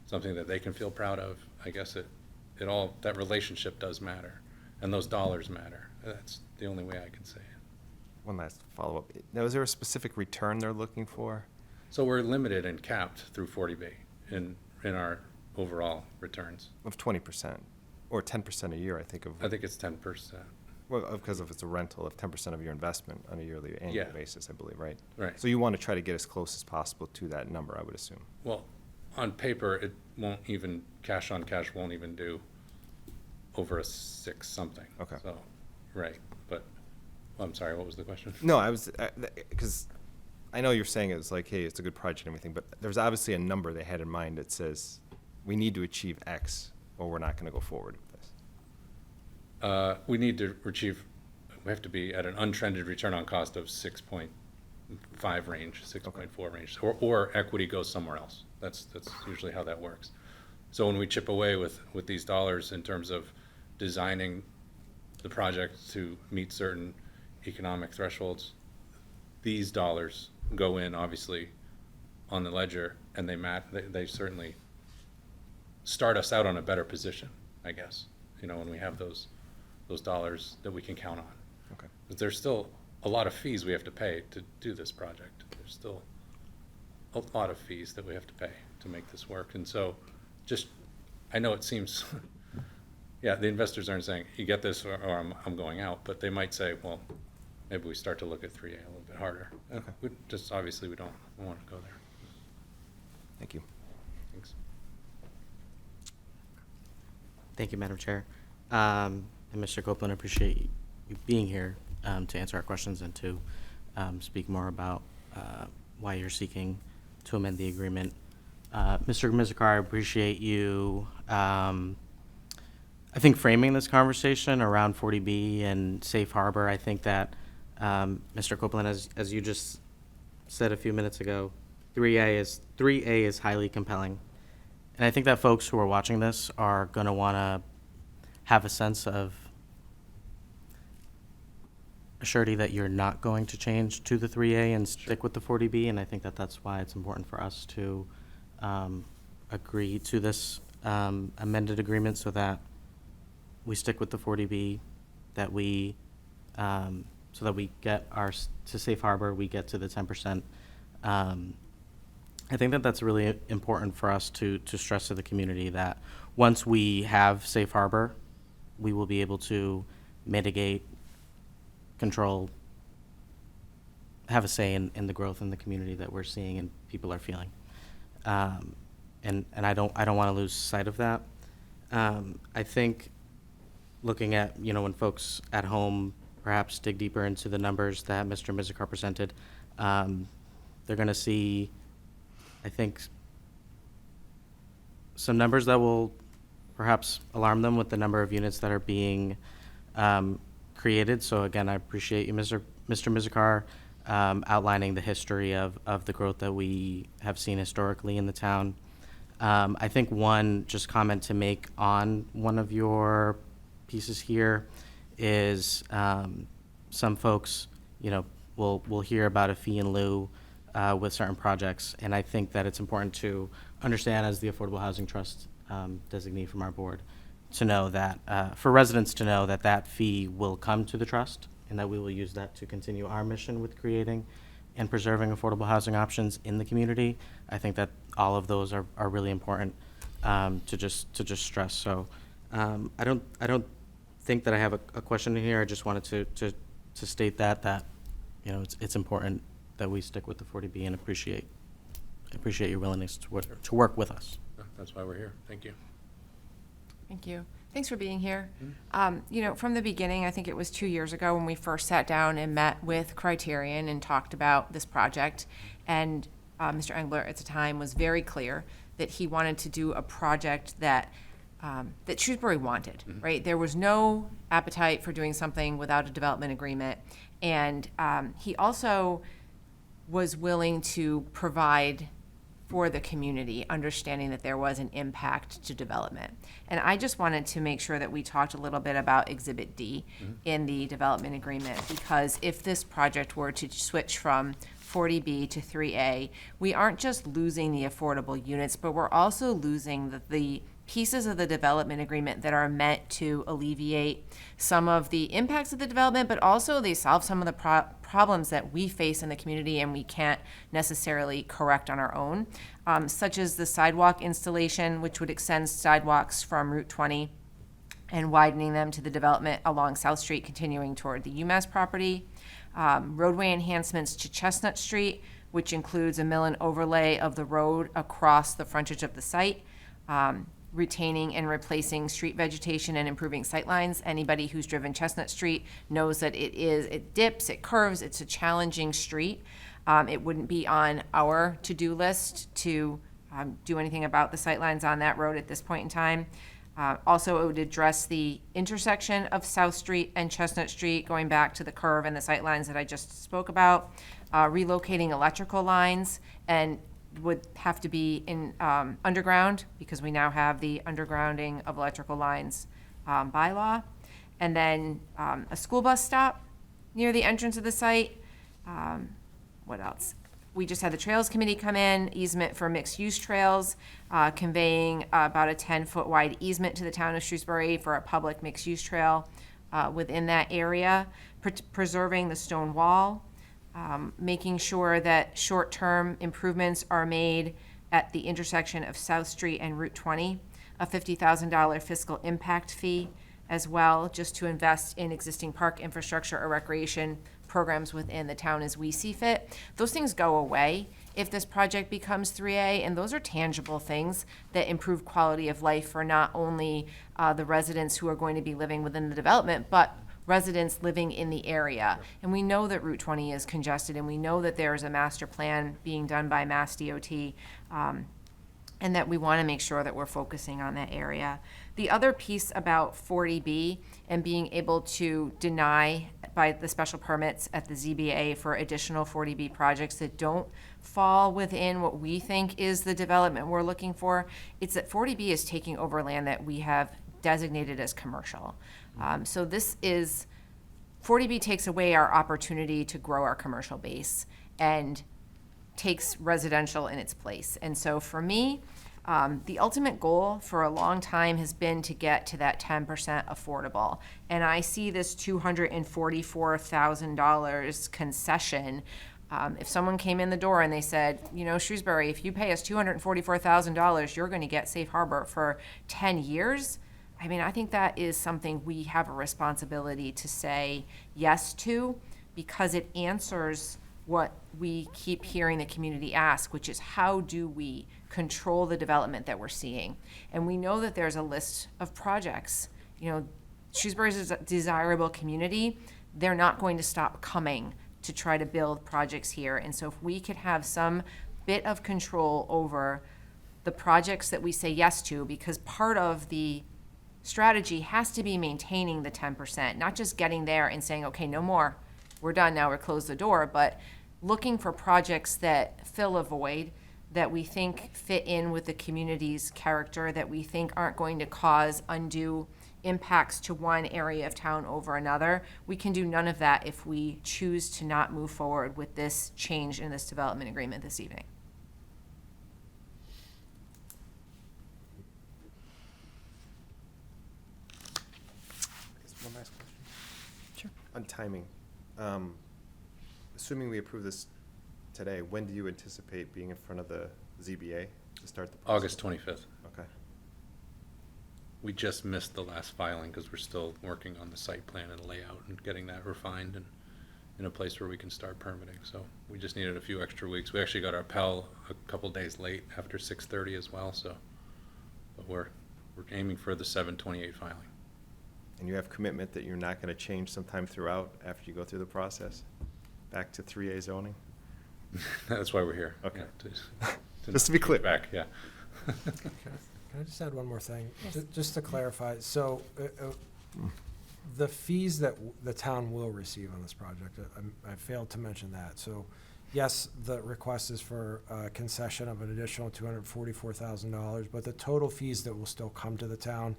something that they can feel proud of. I guess that relationship does matter, and those dollars matter. That's the only way I can say it. One last follow-up. Now, is there a specific return they're looking for? So we're limited and capped through 40B in our overall returns. Of 20%, or 10% a year, I think. I think it's 10%. Well, because if it's a rental of 10% of your investment on a yearly, annual Yeah. basis, I believe, right? Right. So you want to try to get as close as possible to that number, I would assume. Well, on paper, it won't even, cash on cash won't even do over a 6 something. Okay. So, right, but, I'm sorry, what was the question? No, because I know you're saying it's like, hey, it's a good project and everything, but there's obviously a number they had in mind that says, we need to achieve X, or we're not going to go forward with this. We need to achieve, we have to be at an untrended return on cost of 6.5 range, 6.4 range, or equity goes somewhere else. That's usually how that works. So when we chip away with these dollars in terms of designing the project to meet certain economic thresholds, these dollars go in obviously on the ledger, and they certainly start us out on a better position, I guess, when we have those dollars that we can count on. Okay. But there's still a lot of fees we have to pay to do this project. There's still a lot of fees that we have to pay to make this work. And so I know it seems, yeah, the investors aren't saying, you get this or I'm going out, but they might say, well, maybe we start to look at 3A a little bit harder. Okay. Obviously we don't want to go there. Thank you. Thanks. Thank you, Madam Chair. And Mr. Copeland, I appreciate you being here to answer our questions and to speak more about why you're seeking to amend the agreement. Mr. Mizikar, I appreciate you I think framing this conversation around 40B and safe harbor, I think that, Mr. Copeland, as you just said a few minutes ago, 3A is highly compelling. And I think that folks who are watching this are going to want to have a sense of a surety that you're not going to change to the 3A and stick with the 40B. And I think that that's why it's important for us to agree to this amended agreement so that we stick with the 40B, that we, so that we get to safe harbor, we get to the 10%. I think that that's really important for us to stress to the community that once we have safe harbor, we will be able to mitigate, control, have a say in the growth in the community that we're seeing and people are feeling. And I don't want to lose sight of that. I think looking at, when folks at home perhaps dig deeper into the numbers that Mr. Mizikar presented, they're going to see, I think, some numbers that will perhaps alarm them with the number of units that are being created. So again, I appreciate you, Mr. Mizikar, outlining the history of the growth that we have seen historically in the town. I think one just comment to make on one of your pieces here is some folks, will hear about a fee in lieu with certain projects, and I think that it's important to understand as the Affordable Housing Trust designee from our board to know that, for residents to know that that fee will come to the trust and that we will use that to continue our mission with creating and preserving affordable housing options in the community. I think that all of those are really important to just stress. So I don't think that I have a question in here. I just wanted to state that it's important that we stick with the 40B and appreciate your willingness to work with us. That's why we're here. Thank you. Thank you. Thanks for being here. From the beginning, I think it was 2 years ago when we first sat down and met with Criterion and talked about this project. And Mr. Engler at the time was very clear that he wanted to do a project that Shrewsbury wanted, right? There was no appetite for doing something without a development agreement. And he also was willing to provide for the community, understanding that there was an impact to development. And I just wanted to make sure that we talked a little bit about Exhibit D in the development agreement, because if this project were to switch from 40B to 3A, we aren't just losing the affordable units, but we're also losing the pieces of the development agreement that are meant to alleviate some of the impacts of the development, but also they solve some of the problems that we face in the community and we can't necessarily correct on our own, such as the sidewalk installation, which would extend sidewalks from Route 20 and widening them to the development along South Street, continuing toward the UMass property. Roadway enhancements to Chestnut Street, which includes a mill and overlay of the road across the frontage of the site. Retaining and replacing street vegetation and improving sightlines. Anybody who's driven Chestnut Street knows that it dips, it curves, it's a challenging street. It wouldn't be on our to-do list to do anything about the sightlines on that road at this point in time. Also, it would address the intersection of South Street and Chestnut Street, going back to the curve and the sightlines that I just spoke about. Relocating electrical lines and would have to be in underground, because we now have the undergrounding of electrical lines bylaw. And then a school bus stop near the entrance of the site. What else? We just had the Trails Committee come in, easement for mixed-use trails, conveying about a 10-foot wide easement to the town of Shrewsbury for a public mixed-use trail within that area, preserving the stone wall, making sure that short-term improvements are made at the intersection of South Street and Route 20, a $50,000 fiscal impact fee as well, just to invest in existing park infrastructure or recreation programs within the town as we see fit. Those things go away if this project becomes 3A, and those are tangible things that improve quality of life for not only the residents who are going to be living within the development, but residents living in the area. And we know that Route 20 is congested, and we know that there is a master plan being done by Mass DOT and that we want to make sure that we're focusing on that area. The other piece about 40B and being able to deny by the special permits at the ZBA for additional 40B projects that don't fall within what we think is the development we're looking for, it's that 40B is taking over land that we have designated as commercial. So this is, 40B takes away our opportunity to grow our commercial base and takes residential in its place. And so for me, the ultimate goal for a long time has been to get to that 10% affordable. And I see this $244,000 concession. If someone came in the door and they said, you know, Shrewsbury, if you pay us $244,000, you're going to get safe harbor for 10 years. I mean, I think that is something we have a responsibility to say yes to, because it answers what we keep hearing the community ask, which is how do we control the development that we're seeing? And we know that there's a list of projects. You know, Shrewsbury is a desirable community. They're not going to stop coming to try to build projects here. And so if we could have some bit of control over the projects that we say yes to, because part of the strategy has to be maintaining the 10%, not just getting there and saying, okay, no more, we're done now, we're closed the door, but looking for projects that fill a void, that we think fit in with the community's character, that we think aren't going to cause undue impacts to one area of town over another. We can do none of that if we choose to not move forward with this change in this development agreement this evening. One last question. Sure. On timing, assuming we approve this today, when do you anticipate being in front of the ZBA to start the process? August 25th. Okay. We just missed the last filing because we're still working on the site plan and layout and getting that refined and in a place where we can start permitting. So we just needed a few extra weeks. We actually got our Pell a couple days late after 6:30 as well. So, but we're aiming for the 7/28 filing. And you have commitment that you're not going to change sometime throughout after you go through the process? Back to 3A zoning? That's why we're here. Okay. Yeah, Just to be clear. Back, yeah. Can I just add one more thing? Just to clarify, so the fees that the town will receive on this project, I failed to mention that. So yes, the request is for a concession of an additional $244,000, but the total fees that will still come to the town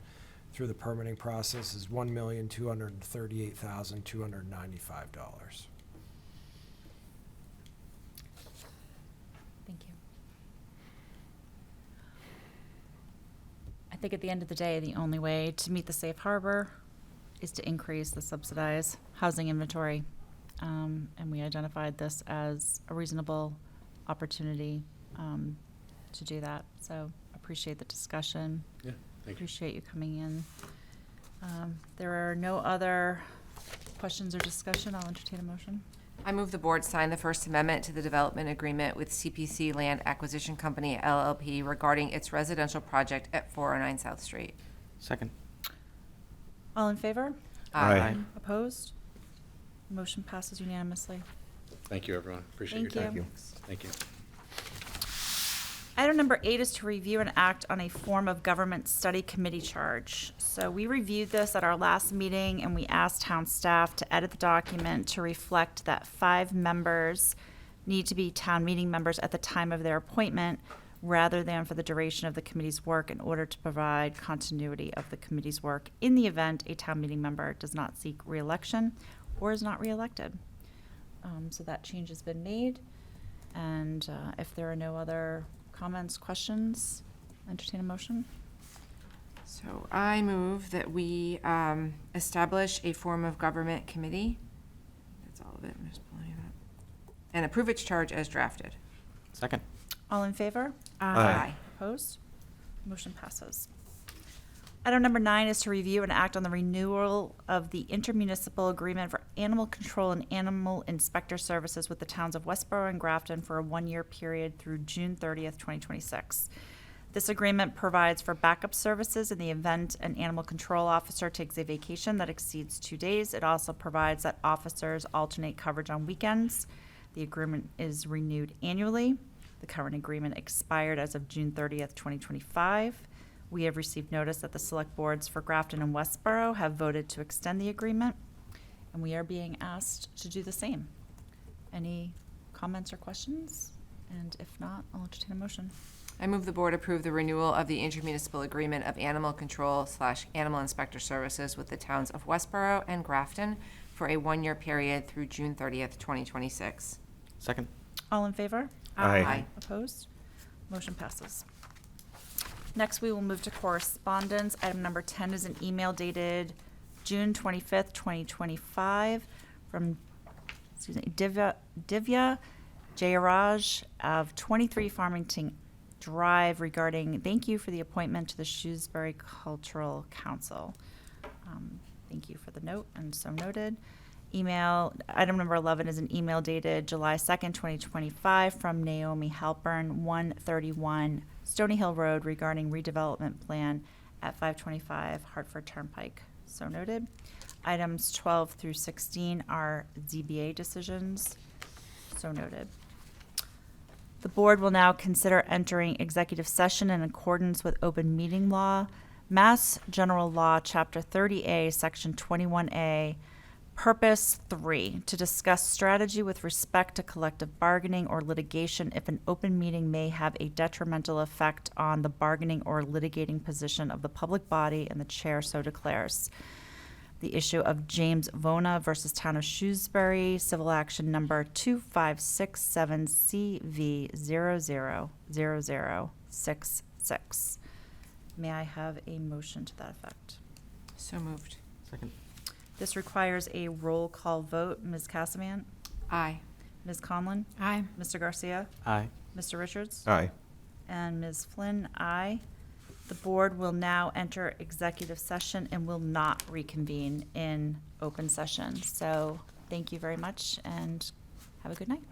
through the permitting process is $1,238,295. Thank you. I think at the end of the day, the only way to meet the safe harbor is to increase the subsidized housing inventory. And we identified this as a reasonable opportunity to do that. So appreciate the discussion. Yeah, thank you. Appreciate you coming in. There are no other questions or discussion. I'll entertain a motion. I move the board sign the First Amendment to the development agreement with CPC Land Acquisition Company LLP regarding its residential project at 409 South Street. Second. All in favor? Aye. Opposed? Motion passes unanimously. Thank you, everyone. Appreciate your Thank time. you. Thank you. Item number 8 is to review and act on a form of government study committee charge. So we reviewed this at our last meeting, and we asked town staff to edit the document to reflect that 5 members need to be town meeting members at the time of their appointment, rather than for the duration of the committee's work, in order to provide continuity of the committee's work in the event a town meeting member does not seek re-election or is not re-elected. So that change has been made, and if there are no other comments, questions, entertain a motion. So I move that we establish a form of government committee. That's all of it. I'm just pulling it up. And approve its charge as drafted. Second. All in favor? Aye. Opposed? Motion passes. Item number 9 is to review and act on the renewal of the intermunicipal agreement for animal control and animal inspector services with the towns of Westboro and Grafton for a 1-year period through June 30th, 2026. This agreement provides for backup services in the event an animal control officer takes a vacation that exceeds 2 days. It also provides that officers alternate coverage on weekends. The agreement is renewed annually. The current agreement expired as of June 30th, 2025. We have received notice that the select boards for Grafton and Westboro have voted to extend the agreement, and we are being asked to do the same. Any comments or questions? And if not, I'll entertain a motion. I move the board approve the renewal of the intermunicipal agreement of animal control/animal inspector services with the towns of Westboro and Grafton for a 1-year period through June 30th, 2026. Second. All in favor? Aye. Opposed? Motion passes. Next, we will move to correspondence. Item number 10 is an email dated June 25th, 2025 from, Divya Jayaraj of 23 Farmington Drive regarding thank you for the appointment to the Shrewsbury Cultural Council. Thank you for the note, and so noted. Email, item number 11 is an email dated July 2nd, 2025 from Naomi Halpern, 131 Stony Hill Road regarding redevelopment plan at 525 Hartford Turnpike. So noted. Items 12 through 16 are ZBA decisions. So noted. The board will now consider entering executive session in accordance with open meeting law, Mass General Law, Chapter 30A, Section 21A, Purpose 3, to discuss strategy with respect to collective bargaining or litigation if an open meeting may have a detrimental effect on the bargaining or litigating position of the public body and the chair so declares. The issue of James Vona versus Town of Shrewsbury, civil action number 2567CV000066. May I have a motion to that effect? So moved. Second. This requires a roll call vote. Ms. Cassavant? Aye. Ms. Conlon? Aye. Mr. Garcia? Aye. Mr. Richards? Aye. And Ms. Flynn, aye. The board will now enter executive session and will not reconvene in open session. So thank you very much and have a good night.